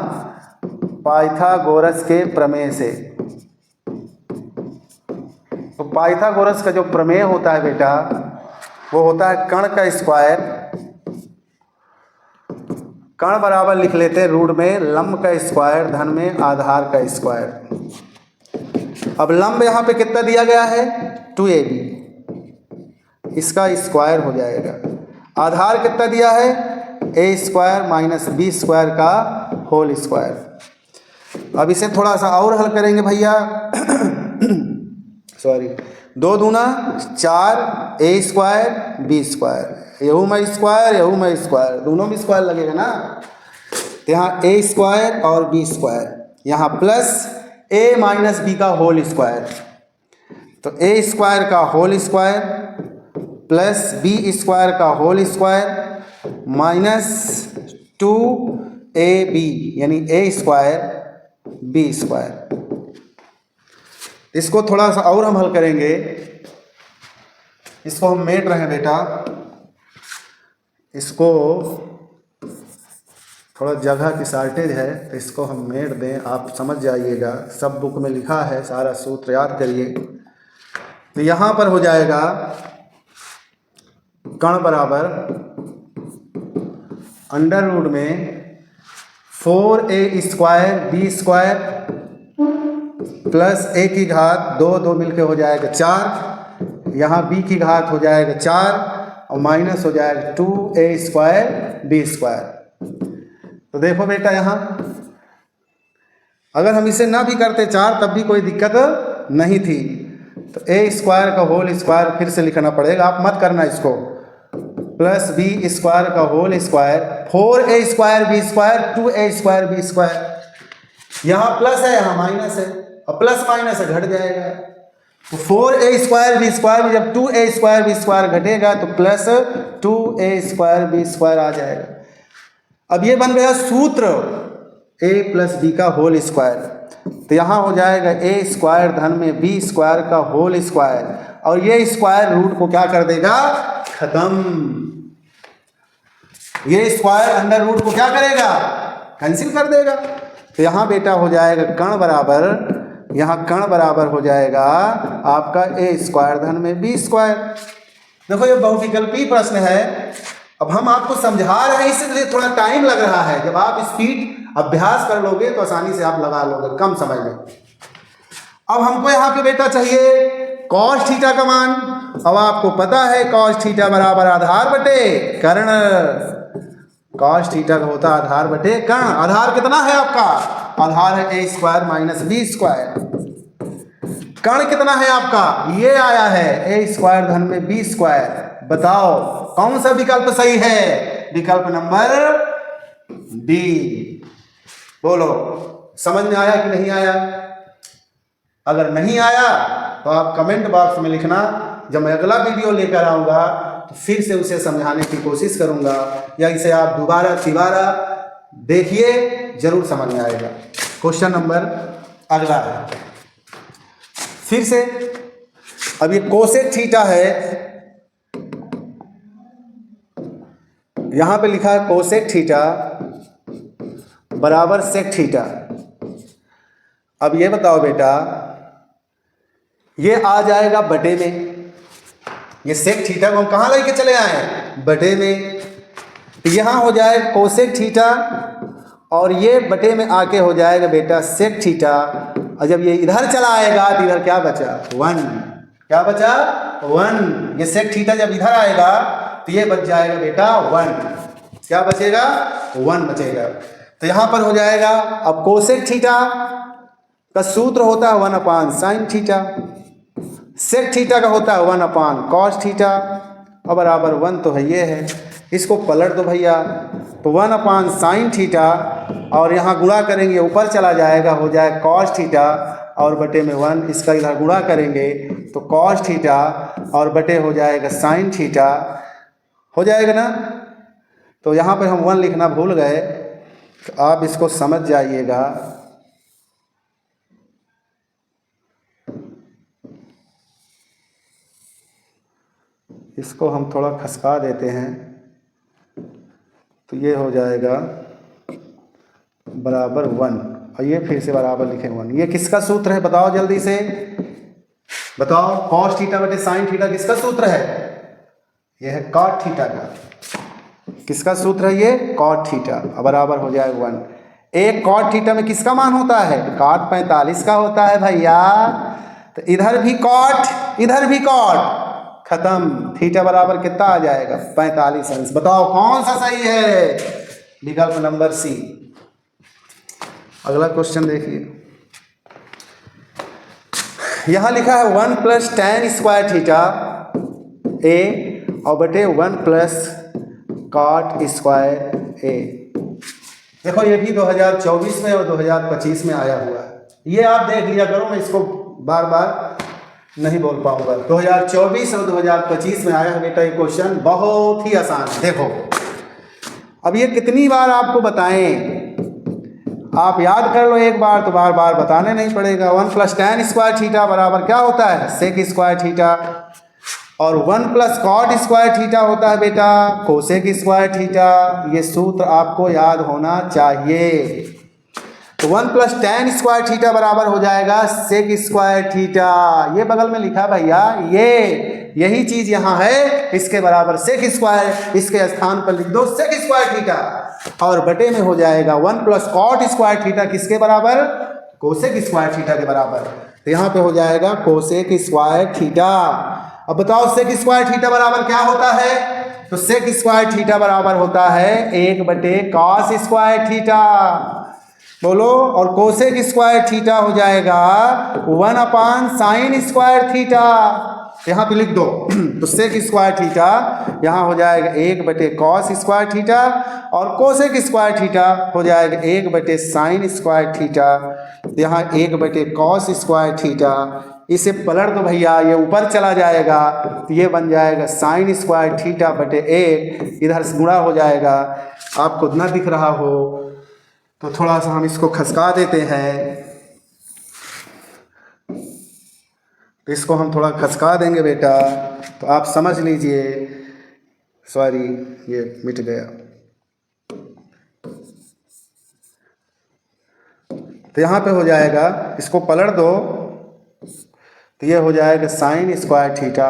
पाइथागोरस के प्रमेय से। तो पाइथागोरस का जो प्रमेय होता है बेटा वो होता है कर्ण का स्क्वायर, कर्ण बराबर लिख लेते हैं रूट में लंब का स्क्वायर धन में आधार का स्क्वायर। अब लंब यहाँ पे कितना दिया गया है 2ab, इसका स्क्वायर हो जाएगा। आधार कितना दिया है a square minus B square का होल स्क्वायर। अब इसे थोड़ा सा और हल करेंगे भैया सॉरी, 2 दूना 4 a स्क्वायर बी स्क्वायर, यहू में स्क्वायर यहू में स्क्वायर, दोनों में स्क्वायर लगेगा ना। तो यहाँ a स्क्वायर और b स्क्वायर, यहाँ प्लस a माइनस बी का होल स्क्वायर। तो a स्क्वायर का whole square plus b square का होल स्क्वायर माइनस 2ab यानी a स्क्वायर b स्क्वायर। इसको थोड़ा सा और हम हल करेंगे, इसको हम मेट रहे हैं बेटा, इसको थोड़ा जगह की शॉर्टेज है तो इसको हम मेट दें, आप समझ जाइएगा, सब बुक में लिखा है, सारा सूत्र याद करिए। तो यहाँ पर हो जाएगा कर्ण बराबर अंडर रूट में 4a square B square plus a की घात 2 मिलके हो जाएगा 4, यहाँ b की घात हो जाएगा 4 और माइनस हो जाएगा 2a स्क्वायर बी स्क्वायर। तो देखो बेटा यहाँ अगर हम इसे ना भी करते 4 तब भी कोई दिक्कत नहीं थी। तो a स्क्वायर का होल स्क्वायर फिर से लिखना पड़ेगा, आप मत करना इसको, प्लस b स्क्वायर का whole square 4a square B square 2a square B square. यहाँ प्लस है यहाँ माइनस है, और प्लस माइनस है घट जाएगा। तो 4a स्क्वायर बी स्क्वायर में जब 2a स्क्वायर बी स्क्वायर घटेगा तो plus 2a square B square आ जाएगा। अब ये बन गया सूत्र a प्लस बी का होल स्क्वायर। तो यहाँ हो जाएगा a स्क्वायर धन में b स्क्वायर का होल स्क्वायर, और ये स्क्वायर रूट को क्या कर देगा खत्म। ये स्क्वायर अंडर रूट को क्या करेगा कैंसिल कर देगा। तो यहाँ बेटा हो जाएगा कर्ण बराबर, यहाँ कर्ण बराबर हो जाएगा आपका a स्क्वायर धन में b स्क्वायर। देखो ये बहुविकल्पी प्रश्न है, अब हम आपको समझा रहे हैं इसलिए थोड़ा टाइम लग रहा है, जब आप स्पीड अभ्यास कर लोगे तो आसानी से आप लगा लोगे कम समय में। अब हमको यहाँ पे बेटा चाहिए कॉस थीटा का मान। अब आपको पता है कॉस थीटा बराबर आधार बटे कर्ण, कॉस थीटा का होता है आधार बटे कर्ण। आधार कितना है आपका, आधार है a square minus B square. कर्ण कितना है आपका, ये आया है a स्क्वायर धन में बी स्क्वायर। बताओ कौन सा विकल्प सही है, विकल्प नंबर डी। बोलो समझ में आया कि नहीं आया। अगर नहीं आया तो आप कमेंट बॉक्स में लिखना, जब मैं अगला वीडियो लेकर आऊँगा तो फिर से उसे समझाने की कोशिश करूँगा, या इसे आप दोबारा तिबारा देखिए, जरूर समझ में आएगा। क्वेश्चन नंबर अगला है फिर से, अब ये कोसेक थीटा है, यहाँ पे लिखा है कोसेक थीटा बराबर सेक थीटा। अब ये बताओ बेटा, ये आ जाएगा बटे में, ये सेक थीटा को हम कहाँ लेके चले आए बटे में। तो यहाँ हो जाएगा कोसेक थीटा और ये बटे में आके हो जाएगा बेटा सेक थीटा। और जब ये इधर चला आएगा तो इधर क्या बचा 1, क्या बचा 1। ये सेक थीटा जब इधर आएगा तो ये बच जाएगा बेटा 1, क्या बचेगा 1 बचेगा। तो यहाँ पर हो जाएगा, अब कोसेक थीटा का सूत्र होता है 1/sin थीटा, सेक थीटा का होता है 1/cos थीटा, और बराबर 1 तो है ये है। इसको पलट दो भैया, तो 1/sin थीटा और यहाँ गुणा करेंगे ऊपर चला जाएगा, हो जाएगा cos थीटा और बटे में 1, इसका इधर गुणा करेंगे तो cos थीटा और बटे हो जाएगा sin थीटा, हो जाएगा ना। तो यहाँ पर हम 1 लिखना भूल गए, तो आप इसको समझ जाइएगा। इसको हम थोड़ा खसका देते हैं तो ये हो जाएगा बराबर 1, और ये फिर से बराबर लिखेंगे 1। ये किसका सूत्र है बताओ जल्दी से, बताओ। कॉस थीटा बटे साइन थीटा किसका सूत्र है? ये है कॉट थीटा का। किसका सूत्र है ये? Cot theta. बराबर हो जाएगा 1। एक कॉट थीटा में किसका मान होता है? कॉट 45 का होता है भैया। तो इधर भी कॉट इधर भी कॉट, खत्म। थीटा बराबर कितना आ जाएगा? 45 अंश। बताओ कौन सा सही है? विकल्प नंबर सी। अगला क्वेश्चन देखिए, यहां लिखा है 1 + tan स्क्वायर थीटा ए और बटे 1 + cot स्क्वायर ए। देखो ये भी 2024 में और 2025 में आया हुआ है। ये आप देख लिया करो, मैं इसको बार बार नहीं बोल पाऊंगा। 2024 और 2025 में आया है बेटा ये क्वेश्चन, बहुत ही आसान है। देखो अब ये कितनी बार आपको बताएं, आप याद कर लो एक बार तो बार बार बताने नहीं पड़ेगा। 1 + tan स्क्वायर थीटा बराबर क्या होता है? Sec square theta. और 1 + cot स्क्वायर थीटा होता है बेटा कोसेक स्क्वायर थीटा। ये सूत्र आपको याद होना चाहिए। तो 1 + tan स्क्वायर थीटा बराबर हो जाएगा सेक स्क्वायर थीटा। ये बगल में लिखा भैया, यही चीज यहाँ है, इसके बराबर सेक स्क्वायर, इसके स्थान पर लिख दो सेक स्क्वायर थीटा। और बटे में हो जाएगा 1 + cot स्क्वायर थीटा किसके बराबर? कोसेक स्क्वायर थीटा के बराबर। तो यहाँ पे हो जाएगा कोसेक स्क्वायर थीटा। अब बताओ सेक स्क्वायर थीटा बराबर क्या होता है? तो सेक स्क्वायर थीटा बराबर होता है 1/cos स्क्वायर थीटा। बोलो। और कोसेक स्क्वायर थीटा हो जाएगा 1/sin स्क्वायर थीटा। यहाँ पे लिख दो। तो सेक स्क्वायर थीटा यहाँ हो जाएगा 1/cos स्क्वायर थीटा और कोसेक स्क्वायर थीटा हो जाएगा 1/sin स्क्वायर थीटा। यहाँ 1/cos स्क्वायर थीटा, इसे पलट दो भैया, ये ऊपर चला जाएगा तो ये बन जाएगा sin स्क्वायर थीटा बटे 1। इधर से गुणा हो जाएगा, आपको ना दिख रहा हो तो थोड़ा सा हम इसको खसका देते हैं। तो इसको हम थोड़ा खसका देंगे बेटा तो आप समझ लीजिए। सॉरी ये मिट गया। तो यहाँ पे हो जाएगा, इसको पलट दो तो ये हो जाएगा sin स्क्वायर थीटा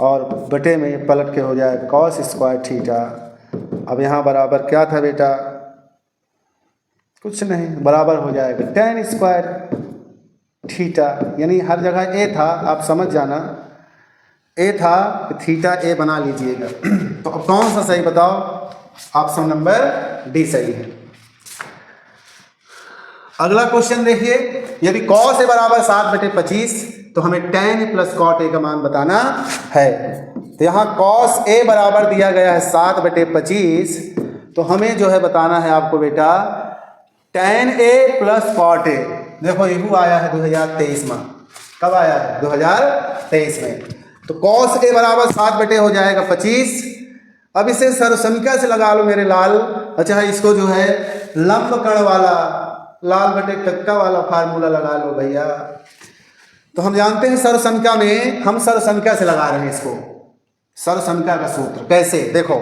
और बटे में ये पलट के हो जाएगा cos स्क्वायर थीटा। अब यहाँ बराबर क्या था बेटा? कुछ नहीं, बराबर हो जाएगा tan स्क्वायर थीटा। यानी हर जगह ए था, आप समझ जाना ए था, थीटा ए बना लीजिएगा। तो अब कौन सा सही बताओ? ऑप्शन नंबर डी सही है। अगला क्वेश्चन देखिए, यदि cos ए बराबर 7/25 तो हमें tan + cot ए का मान बताना है। तो यहाँ cos ए बराबर दिया गया है 7/25, तो हमें जो है बताना है आपको बेटा tan ए + cot ए। देखो ये आया है 2023 में। कब आया है? 2023 में। तो cos ए बराबर 7 हो जाएगा 25। अब इसे सर्वसमीका से लगा लो मेरे लाल। अच्छा इसको जो है लंब कण वाला लाल बटे कक्का वाला फार्मूला लगा लो भैया। तो हम जानते हैं सर्वसमीका में, हम सर्वसमीका से लगा रहे हैं इसको, सर्वसमीका का सूत्र। कैसे? देखो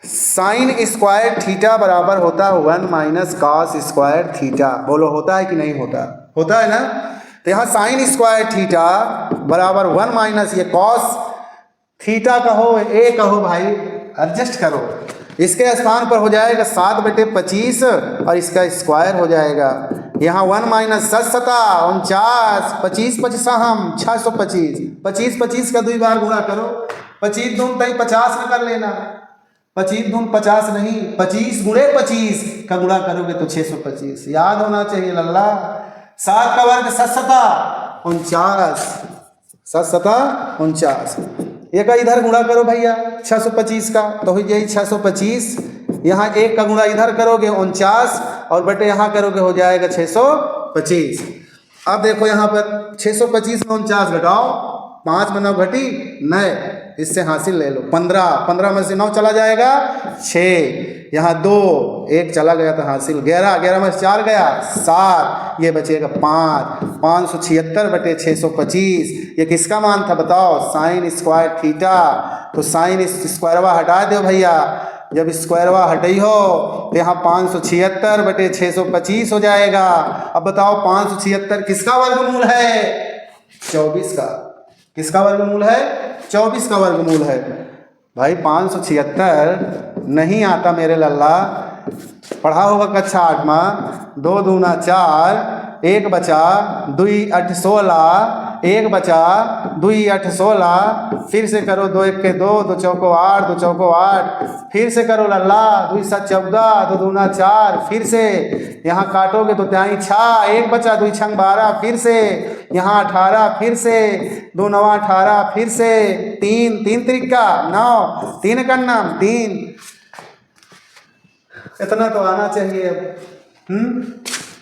sin स्क्वायर थीटा बराबर होता है 1 - cos स्क्वायर थीटा। बोलो होता है कि नहीं होता? होता है ना। तो यहाँ sin स्क्वायर थीटा बराबर 1 - ये cos थीटा कहो ए कहो भाई, एडजस्ट करो। इसके स्थान पर हो जाएगा 7/25 और इसका स्क्वायर हो जाएगा यहाँ 1 - 7 × 49, 25 25 हम 625। 25 25 का 2 बार गुणा करो, 25 दून 50 में कर लेना। 25 दून 50 नहीं, 25 × 25 का गुणा करोगे तो 625। याद होना चाहिए लल्ला। 7 का वर्ग 7 × 49, 7 × 49। ये का इधर गुणा करो भैया 625 का, तो यही 625। यहाँ 1 का गुणा इधर करोगे 49 और बटे यहाँ करोगे हो जाएगा 625। अब देखो यहाँ पर 625 में 49 घटाओ, 5 में 9 घटी 9, इससे हासिल ले लो 15, 15 में से 9 चला जाएगा 6, यहाँ 2, 1 चला गया तो हासिल 11, 11 में से 4 गया 7, ये बचेगा 5, 576/625। ये किसका मान था बताओ? Sign square theta. तो साइन स्क्वायरवा हटा दो भैया, जब स्क्वायरवा हटाई हो तो यहाँ 576/625 हो जाएगा। अब बताओ 576 किसका वर्गमूल है? 24 का। किसका वर्गमूल है? 24 का वर्गमूल है भाई। 576 नहीं आता मेरे लल्ला, पढ़ा होगा कक्षा 8वां। 2 दूना 4, 1 बचा 2 8 16, 1 बचा 2 8 16, फिर से करो 2 1 के 2, 2 चौको 8, 2 चौको 8, फिर से करो लल्ला 2 7 14, 2 दूना 4, फिर से यहाँ काटोगे तो त्याई 6, 1 बचा 2 6 12, फिर से यहाँ 18, फिर से 2 9 18, फिर से 3 3 त्रिका 9, 3 का नाम 3। इतना तो आना चाहिए अब।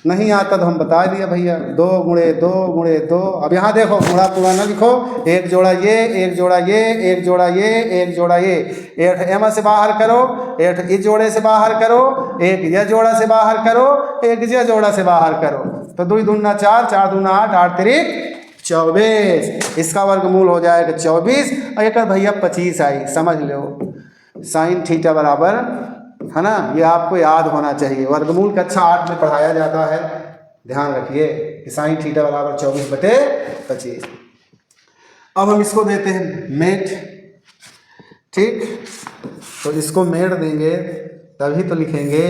नहीं आता तो हम बता दिया भैया। 2 गुणे 2 गुणे 2। अब यहाँ देखो गुणा पूरा ना लिखो, 1 जोड़ा ये, 1 जोड़ा ये, 1 जोड़ा ये, 1 जोड़ा ये। 8 एम से बाहर करो, 8 इस जोड़े से बाहर करो, 1 यह जोड़ा से बाहर करो, 1 यह जोड़ा से बाहर करो। तो 2 दूना 4, 4 दूना 8, 8 तिरिक 24। इसका वर्गमूल हो जाएगा 24। और एक भैया 25 आई, समझ लो साइन थीटा बराबर है ना। ये आपको याद होना चाहिए, वर्गमूल कक्षा 8 में पढ़ाया जाता है। ध्यान रखिए कि साइन थीटा बराबर 24/25। अब हम इसको देते हैं मेट। ठीक, तो इसको मेट देंगे तभी तो लिखेंगे।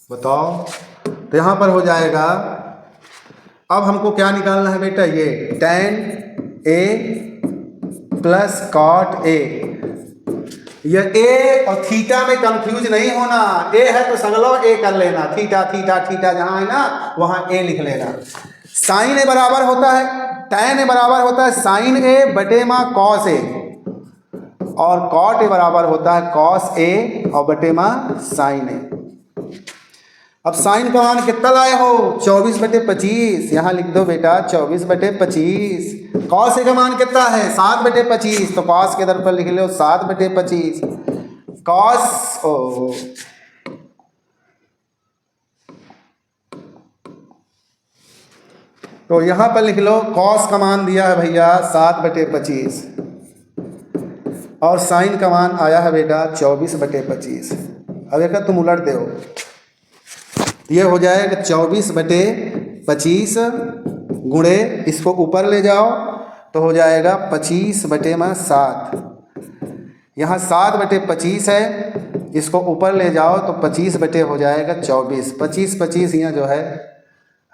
बताओ, तो यहाँ पर हो जाएगा। अब हमको क्या निकालना है बेटा? ये tan A plus cot A। यह ए और थीटा में कंफ्यूज नहीं होना। ए है तो सगलो ए कर लेना, थीटा थीटा थीटा जहां है ना वहां ए लिख लेना। साइन ए बराबर होता है, tan ए बराबर होता है साइन ए बटे माँ कॉस ए, और कॉट ए बराबर होता है कॉस ए और बटे माँ साइन ए। अब साइन का मान कितना लाए हो? 24/25। यहाँ लिख दो बेटा 24/25। कॉस ए का मान कितना है? 7/25। तो कॉस के इधर पर लिख लो 7/25। कॉस ओ तो यहाँ पर लिख लो कॉस का मान दिया है भैया 7/25 और साइन का मान आया है बेटा 24/25। अब एक तुम उलट दो, ये हो जाएगा 24/25 गुणे इसको ऊपर ले जाओ तो हो जाएगा 25/7। यहाँ 7/25 है, इसको ऊपर ले जाओ तो 25 बटे हो जाएगा 24। 25 यहाँ जो है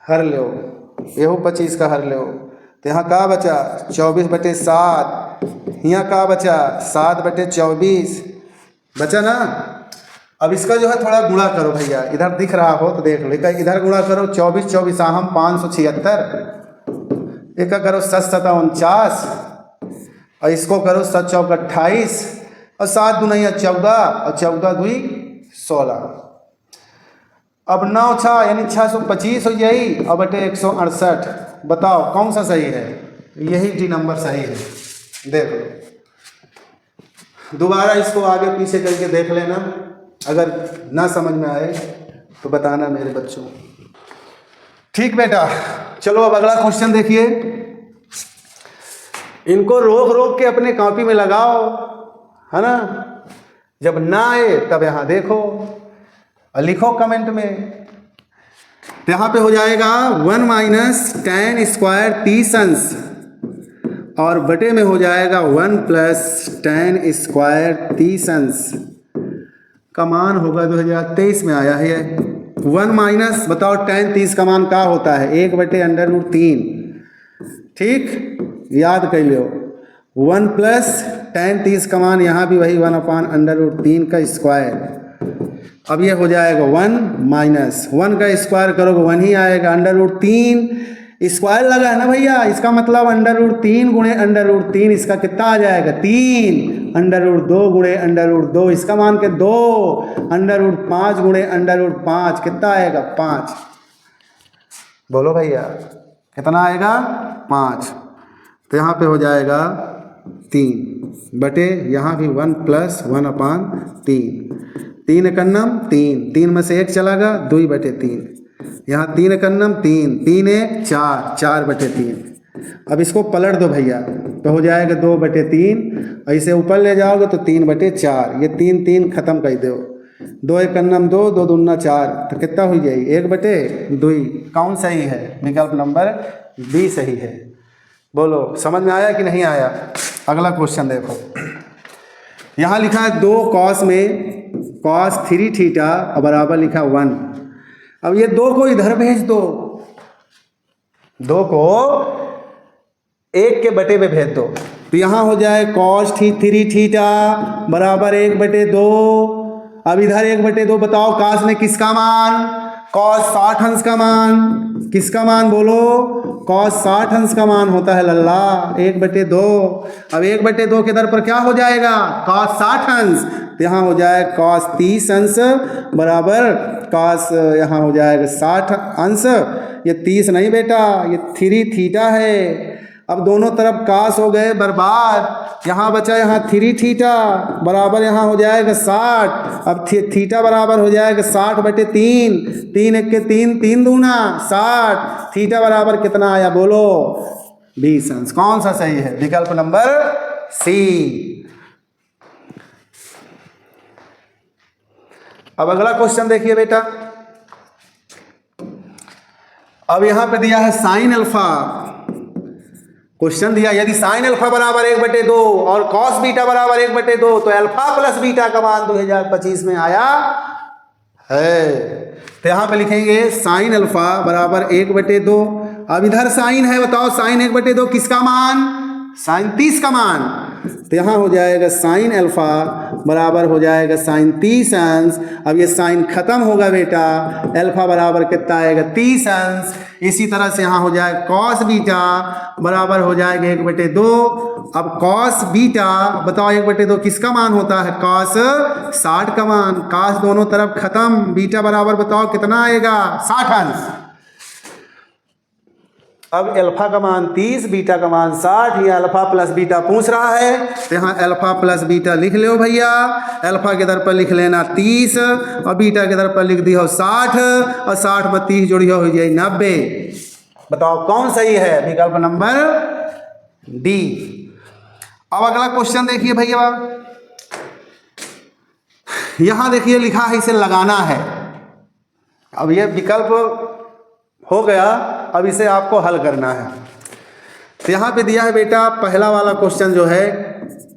हर लो, यहो 25 का हर लो। तो यहाँ का बचा 24/7। यहाँ का बचा 7/24 बचा ना। अब इसका जो है थोड़ा गुणा करो भैया, इधर दिख रहा हो तो देख लो। इधर गुणा करो 24 24 हम 576, एक का करो 7 7 49 और इसको करो 7 चौक 28 और 7 दूना 14 और 14 दूई 16। अब 9 6 यानी 625 हो यही और बटे 168। बताओ कौन सा सही है? यही डी नंबर सही है। देख लो, दोबारा इसको आगे पीछे करके देख लेना, अगर ना समझ में आए तो बताना मेरे बच्चों। ठीक बेटा, चलो अब अगला क्वेश्चन देखिए। इनको रोक रोक के अपने कॉपी में लगाओ, है ना। जब ना आए तब यहाँ देखो और लिखो कमेंट में। तो यहाँ पे हो जाएगा 1 - tan स्क्वायर 30 अंश और बटे में हो जाएगा 1 + tan स्क्वायर 30 अंश का मान होगा 2023 में आया है। 1 माइनस बताओ tan 30 का मान क्या होता है? 1/√3। ठीक, याद कर लो। 1 + tan 30 का मान यहाँ भी वही 1/√3 का स्क्वायर। अब ये हो जाएगा 1 - 1 का स्क्वायर करोगे 1 ही आएगा। √3 स्क्वायर लगा है ना भैया, इसका मतलब √3 गुणे √3 इसका कितना आ जाएगा? 3। √2 गुणे √2 इसका मान के 2। √5 गुणे √5 कितना आएगा? 5। बोलो भैया कितना आएगा? 5। तो यहाँ पे हो जाएगा 3 बटे यहाँ भी 1 प्लस 1/3, 3 एकन्नम 3, 3 में से 1 चला गया 2/3, यहाँ 3 एकन्नम 3, 3 1 4, 4/3। अब इसको पलट दो भैया तो हो जाएगा 2/3, ऐसे ऊपर ले जाओगे तो 3/4, ये 3 3 खत्म कर दो, 2 एकन्नम 2, 2 दूना 4, तो कितना हो जाएगी 1/2। कौन सही है? विकल्प नंबर बी सही है। बोलो समझ में आया कि नहीं आया? अगला क्वेश्चन देखो, यहाँ लिखा है 2 कॉस में कॉस 3 थीटा बराबर लिखा 1। अब ये 2 को इधर भेज दो, 2 को 1 के बटे में भेज दो, तो यहाँ हो जाए कॉस 3 थीटा बराबर 1/2। अब इधर 1/2 बताओ काश में किसका मान? कॉस 60 अंश का मान। किसका मान बोलो? कॉस 60 अंश का मान होता है लल्ला 1/2। अब 1/2 के दर पर क्या हो जाएगा? कॉस 60 अंश, तो यहाँ हो जाए कॉस 30 अंश बराबर कॉस, यहाँ हो जाएगा 60 अंश, ये 30 नहीं बेटा, ये 3 थीटा है। अब दोनों तरफ कास हो गए बर्बाद, यहाँ बचा यहाँ 3 थीटा बराबर यहाँ हो जाएगा 60। अब थीटा बराबर हो जाएगा 60/3, 3 1 के 3, 3 दूना 60, थीटा बराबर कितना आया बोलो? 20 अंश। कौन सा सही है? विकल्प नंबर सी। अब अगला क्वेश्चन देखिए बेटा, अब यहां पे दिया है साइन अल्फा। क्वेश्चन दिया यदि साइन अल्फा बराबर 1/2 और कॉस बीटा बराबर 1/2 तो अल्फा प्लस बीटा का मान 2025 में आया है। तो यहां पे लिखेंगे साइन अल्फा बराबर 1/2। अब इधर साइन है, बताओ साइन 1/2 किसका मान? साइन 30 का मान। तो यहाँ हो जाएगा साइन अल्फा बराबर हो जाएगा साइन 30 अंश। अब ये साइन खत्म होगा बेटा, अल्फा बराबर कितना आएगा? 30 अंश। इसी तरह से यहाँ हो जाएगा कॉस बीटा बराबर हो जाएगा 1/2। अब कॉस बीटा बताओ 1/2 किसका मान होता है? कॉस 60 का मान। कॉस दोनों तरफ खत्म, बीटा बराबर बताओ कितना आएगा? 60 अंश। अब अल्फा का मान 30, बीटा का मान 60, ये अल्फा प्लस बीटा पूछ रहा है, तो यहाँ अल्फा प्लस बीटा लिख लो भैया। अल्फा के दर पर लिख लेना 30 और बीटा के दर पर लिख दियो 60 और 60 में 30 जोड़ियो हो जाए 90। बताओ कौन सही है? विकल्प नंबर डी। अब अगला क्वेश्चन देखिए भैया, यहाँ देखिए लिखा है इसे लगाना है। अब ये विकल्प हो गया, अब इसे आपको हल करना है। तो यहाँ पे दिया है बेटा पहला वाला क्वेश्चन जो है,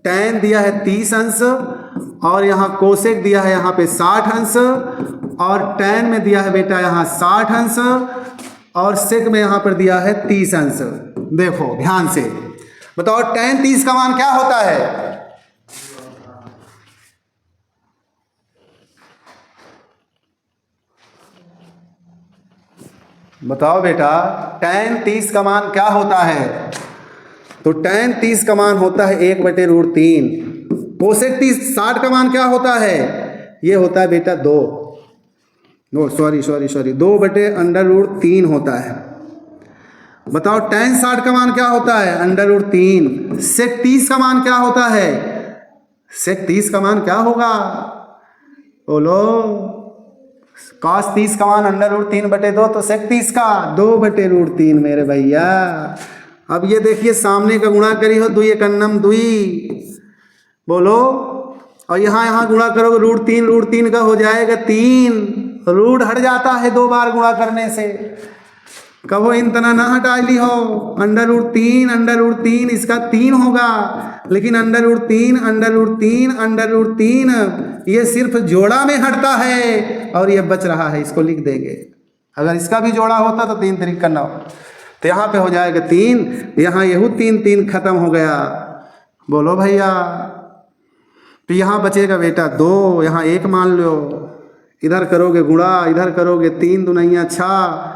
tan दिया है 30 अंश और यहाँ कोसेक दिया है यहाँ पे 60 अंश और tan में दिया है बेटा यहाँ 60 अंश और सेक में यहाँ पर दिया है 30 अंश। देखो ध्यान से बताओ tan 30 का मान क्या होता है? बताओ बेटा tan 30 का मान क्या होता है? तो tan 30 का मान होता है 1/√3। कोसेक 60 का मान क्या होता है? ये होता है बेटा 2 2/√3 होता है। बताओ tan 60 का मान क्या होता है? √3। सेक 30 का मान क्या होता है? सेक 30 का मान क्या होगा बोलो? कॉस 30 का मान √3/2 तो सेक 30 का 2/√3 मेरे भैया। अब ये देखिए सामने का गुणा करी हो 2 एकन्नम 2 बोलो, और यहाँ गुणा करोगे √3 का हो जाएगा 3। रूट हट जाता है 2 बार गुणा करने से। कहो इन तना ना हटा ली हो, √3 इसका 3 होगा, लेकिन √3 ये सिर्फ जोड़ा में हटता है और ये बच रहा है, इसको लिख देंगे। अगर इसका भी जोड़ा होता तो 3 3 करना हो, तो यहाँ पे हो जाएगा 3, यहाँ यहू 3 खत्म हो गया। बोलो भैया, तो यहाँ बचेगा बेटा 2, यहाँ 1 मान लो, इधर करोगे गुणा, इधर करोगे 3 दूनिया 6,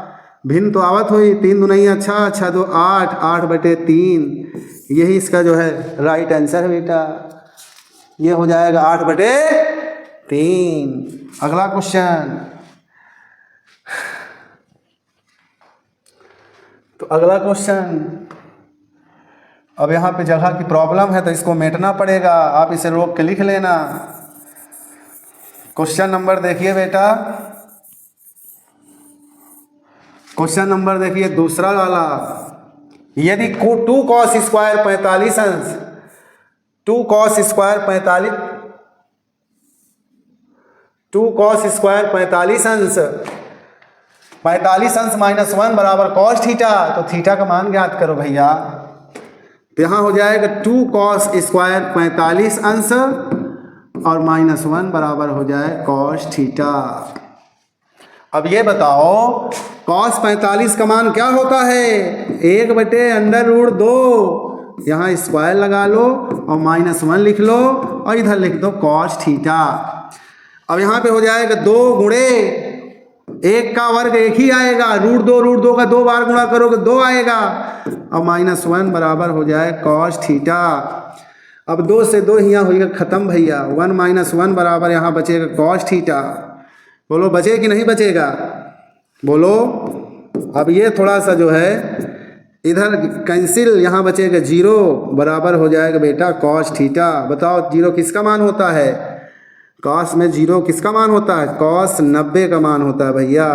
भिन्न तो आवत हुई 3 दूनिया 6, 6 2 8, 8/3। यही इसका जो है राइट आंसर है बेटा, ये हो जाएगा 8/3। अगला क्वेश्चन, तो अगला क्वेश्चन अब यहाँ पे जगह की प्रॉब्लम है तो इसको मेटना पड़ेगा, आप इसे रोक के लिख लेना। क्वेश्चन नंबर देखिए बेटा, क्वेश्चन नंबर देखिए दूसरा वाला। यदि 2 cos स्क्वायर 45 अंश 2 cos स्क्वायर 45 अंश 45 अंश -1 बराबर cos थीटा, तो थीटा का मान ज्ञात करो भैया। तो यहाँ हो जाएगा 2 cos स्क्वायर 45 अंश और -1 बराबर हो जाए cos थीटा। अब ये बताओ cos 45 का मान क्या होता है? 1/√2, यहाँ स्क्वायर लगा लो और -1 लिख लो और इधर लिख दो cos थीटा। अब यहाँ पे हो जाएगा 2 गुणे 1 का वर्ग 1 ही आएगा, √2 का 2 बार गुणा करोगे 2 आएगा और -1 बराबर हो जाए cos थीटा। अब 2 से 2 यहाँ होगा खत्म भैया, 1 - 1 बराबर यहाँ बचेगा cos थीटा। बोलो बचे कि नहीं बचेगा? बोलो। अब ये थोड़ा सा जो है इधर कैंसिल, यहाँ बचेगा 0 बराबर हो जाएगा बेटा cos थीटा। बताओ 0 किसका मान होता है? cos में 0 किसका मान होता है? cos 90 का मान होता है भैया।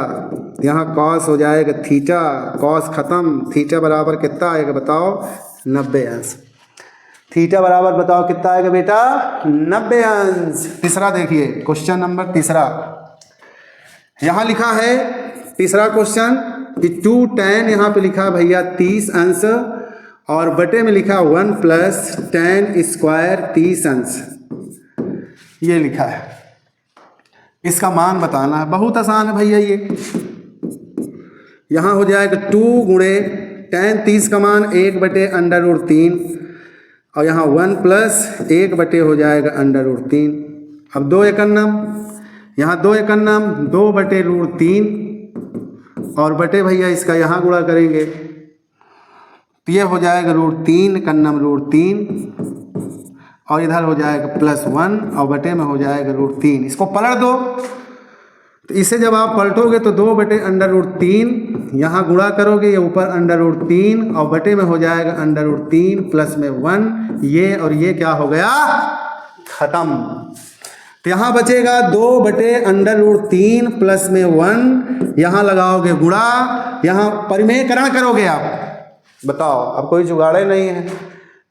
यहाँ cos हो जाएगा थीटा, cos खत्म, थीटा बराबर कितना आएगा बताओ? 90 अंश। थीटा बराबर बताओ कितना आएगा बेटा? 90 अंश। तीसरा देखिए, क्वेश्चन नंबर तीसरा यहाँ लिखा है, तीसरा क्वेश्चन कि 2 tan यहाँ पे लिखा भैया 30 अंश और बटे में लिखा 1 + tan स्क्वायर 30 अंश, ये लिखा है। इसका मान बताना है, बहुत आसान है भैया ये। यहाँ हो जाएगा 2 गुणे tan 30 का मान 1/√3 और यहाँ 1 + 1 बटे हो जाएगा √3। अब 2 एकन्नम, यहाँ 2 एकन्नम 2/√3 और बटे भैया इसका यहाँ गुणा करेंगे तो ये हो जाएगा √3 कन्नम √3 और इधर हो जाएगा +1 और बटे में हो जाएगा √3। इसको पलट दो, तो इसे जब आप पलटोगे तो 2/√3 यहाँ गुणा करोगे, ये ऊपर √3 और बटे में हो जाएगा √3 प्लस में 1, ये और ये क्या हो गया? खत्म। तो यहाँ बचेगा 2/√3 प्लस में 1, यहाँ लगाओगे गुणा, यहाँ परिमेयकरण करोगे आप। बताओ, अब कोई जुगाड़े नहीं है।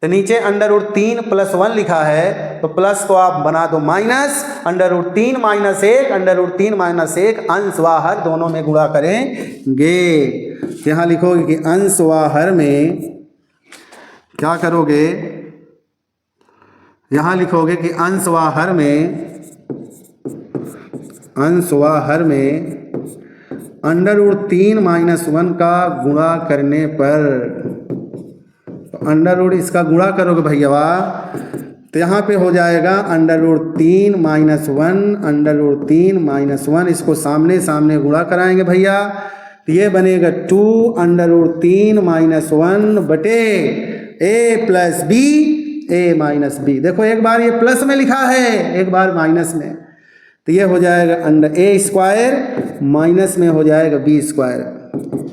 तो नीचे √3 + 1 लिखा है तो प्लस को आप बना दो माइनस, √3 - 1 √3 - 1 अंश व हर दोनों में गुणा करेंगे। यहाँ लिखोगे कि अंश व हर में क्या करोगे? यहाँ लिखोगे कि अंश व हर में √3 - 1 का गुणा करने पर, अंडर रूट इसका गुणा करोगे भैया तो यहाँ पे हो जाएगा √3 - 1 √3 - 1, इसको सामने सामने गुणा कराएंगे भैया तो ये बनेगा 2 √3 - 1 बटे a + b a - b। देखो एक बार ये प्लस में लिखा है, एक बार माइनस में, तो ये हो जाएगा a² माइनस में हो जाएगा b²।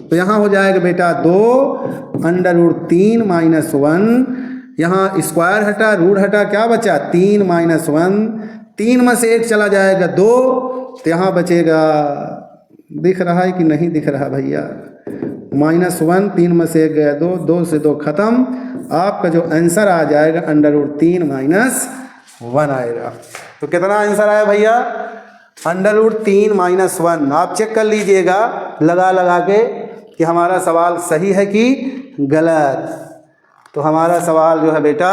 तो यहाँ हो जाएगा बेटा 2 √3 - 1, यहाँ स्क्वायर हटा रूट हटा, क्या बचा? 3 - 1, 3 में से 1 चला जाएगा 2, तो यहाँ बचेगा, दिख रहा है कि नहीं दिख रहा भैया? -1, 3 में से 1 गया 2, 2 से 2 खत्म। आपका जो आंसर आ जाएगा √3 - 1 आएगा। तो कितना आंसर आया भैया? √3 - 1। आप चेक कर लीजिएगा लगा लगा के कि हमारा सवाल सही है कि गलत। तो हमारा सवाल जो है बेटा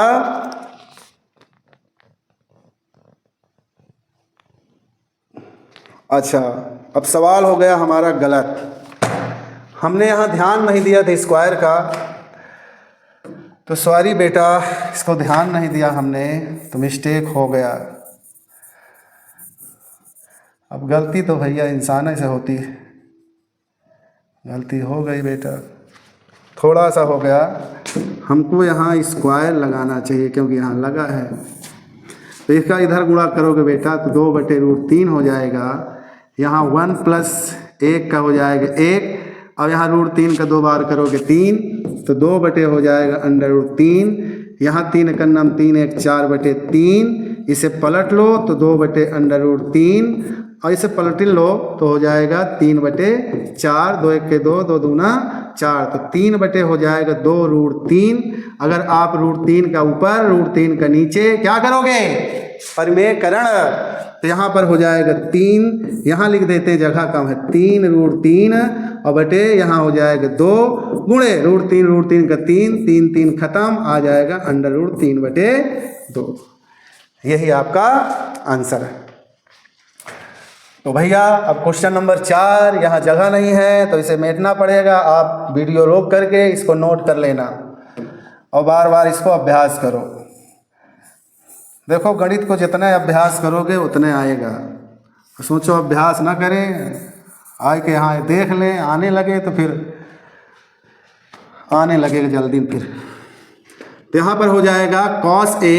अच्छा, अब सवाल हो गया हमारा गलत। हमने यहाँ ध्यान नहीं दिया था स्क्वायर का, तो सॉरी बेटा, इसको ध्यान नहीं दिया हमने तो मिस्टेक हो गया। अब गलती तो भैया इंसान से होती है, गलती हो गई बेटा, थोड़ा सा हो गया। हमको यहाँ स्क्वायर लगाना चाहिए क्योंकि यहाँ लगा है। तो इसका इधर गुणा करोगे बेटा तो 2/√3 हो जाएगा। यहाँ 1 + 1 का हो जाएगा 1 और यहाँ √3 का 2 बार करोगे 3, तो 2 बटे हो जाएगा √3, यहाँ 3 का नाम 3 1 4/3, इसे पलट लो तो 2 बटे √3 और इसे पलट लो तो हो जाएगा 3/4, 2 1 के 2, 2 दूना 4, तो 3 बटे हो जाएगा 2√3। अगर आप √3 का ऊपर √3 का नीचे क्या करोगे, परिमेयकरण, तो यहाँ पर हो जाएगा 3, यहाँ लिख देते हैं जगह कम है, 3√3 और बटे यहाँ हो जाएगा 2 गुणे √3 का 3, 3 3 खत्म, आ जाएगा √3/2। यही आपका आंसर है। तो भैया अब क्वेश्चन नंबर 4, यहाँ जगह नहीं है तो इसे मेटना पड़ेगा। आप वीडियो रोक करके इसको नोट कर लेना और बार बार इसको अभ्यास करो। देखो गणित को जितना अभ्यास करोगे उतने आएगा। सोचो अभ्यास ना करें, आए के यहाँ देख लें, आने लगे तो फिर आने लगेगा जल्दी फिर। तो यहाँ पर हो जाएगा cos A,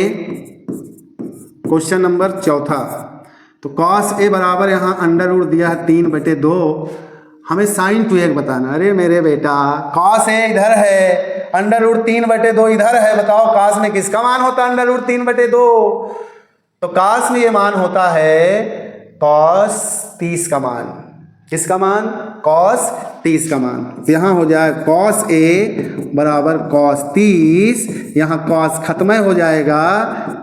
क्वेश्चन नंबर 4। तो cos A बराबर यहाँ अंडर दिया है 3/2, हमें sin 2 बताना। अरे मेरे बेटा cos A इधर है, अंडर√3/2 इधर है, बताओ cos में किसका मान होता है अंडर√3/2? तो cos में ये मान होता है cos 30 का मान। किसका मान? cos 30 का मान। तो यहाँ हो जाए cos A बराबर cos 30, यहाँ cos खत्म हो जाएगा,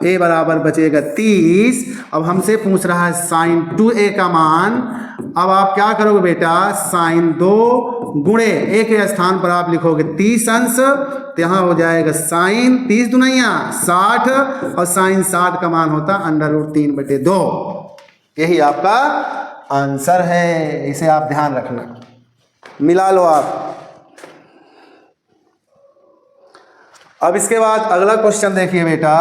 A बराबर बचेगा 30। अब हमसे पूछ रहा है sin 2A का मान। अब आप क्या करोगे बेटा, sin 2 गुणे A के स्थान पर आप लिखोगे 30 अंश, तो यहाँ हो जाएगा sin 30 दुनिया 60 और sin 60 का मान होता अंडर√3/2। यही आपका आंसर है, इसे आप ध्यान रखना, मिला लो आप। अब इसके बाद अगला क्वेश्चन देखिए बेटा,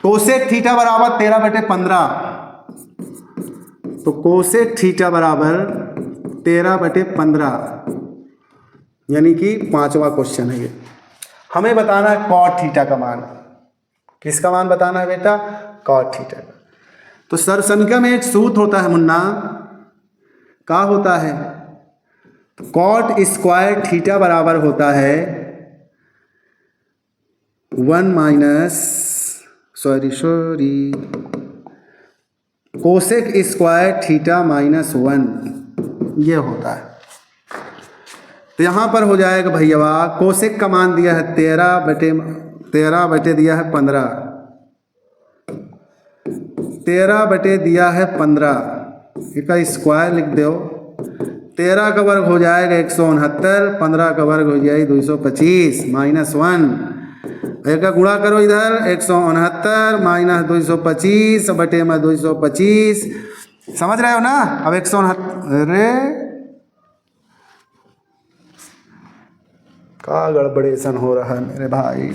कोसेक थीटा बराबर 13/15। तो कोसेक थीटा बराबर 13/15 यानी कि 5वां क्वेश्चन है ये। हमें बताना है कॉट थीटा का मान। किसका मान बताना है बेटा? कॉट थीटा का। तो सरसंख्या में एक सूत्र होता है मुन्ना, क्या होता है? तो कॉट स्क्वायर थीटा बराबर होता है 1 कोसेक स्क्वायर थीटा -1, ये होता है। तो यहाँ पर हो जाएगा भैया, कोसेक का मान दिया है 13 बटे दिया है 15, 13 बटे दिया है 15, इसका स्क्वायर लिख दो। 13 का वर्ग हो जाएगा 169, 15 का वर्ग हो जाएगा 225 -1। एक का गुणा करो इधर, 169 - 225 बटे में 225, समझ रहे हो ना? अब 169, अरे का गड़बड़ेशन हो रहा है मेरे भाई।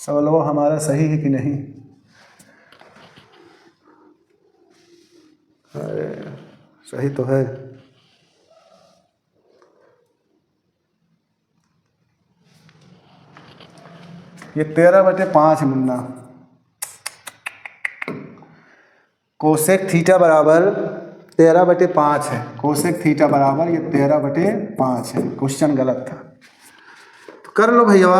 चलो हमारा सही है कि नहीं? अरे सही तो है। ये 13/5 मुन्ना। कोसेक थीटा बराबर 13/5 है। कोसेक थीटा बराबर ये 13/5 है। क्वेश्चन गलत था, तो कर लो भैया,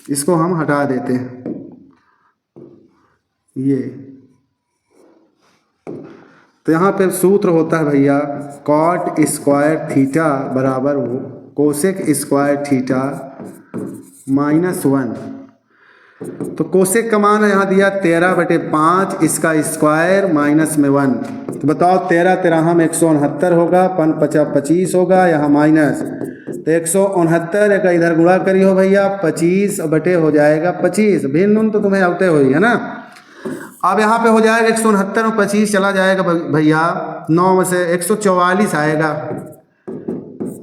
इसको हम हटा देते हैं। ये तो यहाँ पे सूत्र होता है भैया, कॉट स्क्वायर थीटा बराबर वो कोसेक स्क्वायर थीटा -1। तो कोसेक का मान यहाँ दिया 13/5, इसका स्क्वायर -1। तो बताओ 13 13 में 169 होगा, 5 25 होगा, यहाँ माइनस, तो 169 का इधर गुणा करी हो भैया, 25 बटे हो जाएगा 25। भिन्न तो तुम्हें आते हुई है ना। अब यहाँ पे हो जाएगा 169 में 25 चला जाएगा भैया, 9 में से 144 आएगा,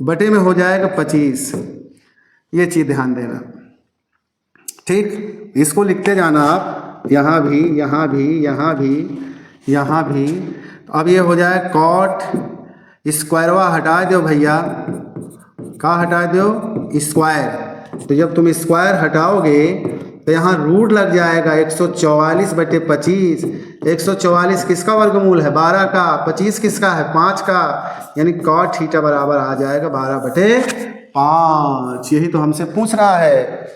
बटे में हो जाएगा 25। ये चीज़ ध्यान देना, ठीक। इसको लिखते जाना आप, यहाँ भी, यहाँ भी, यहाँ भी, यहाँ भी। अब ये हो जाए कॉट स्क्वायरवा हटा दो भैया, का हटा दो? स्क्वायर। तो जब तुम स्क्वायर हटाओगे तो यहाँ रूट लग जाएगा 144/25। 144 किसका वर्गमूल है? 12 का। 25 किसका है? 5 का। यानी cot थीटा बराबर आ जाएगा 12/5। यही तो हमसे पूछ रहा है।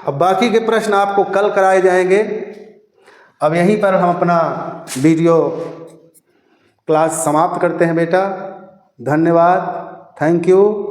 अब बाकी के प्रश्न आपको कल कराए जाएंगे। अब यहीं पर हम अपना वीडियो क्लास समाप्त करते हैं बेटा। धन्यवाद, थैंक यू।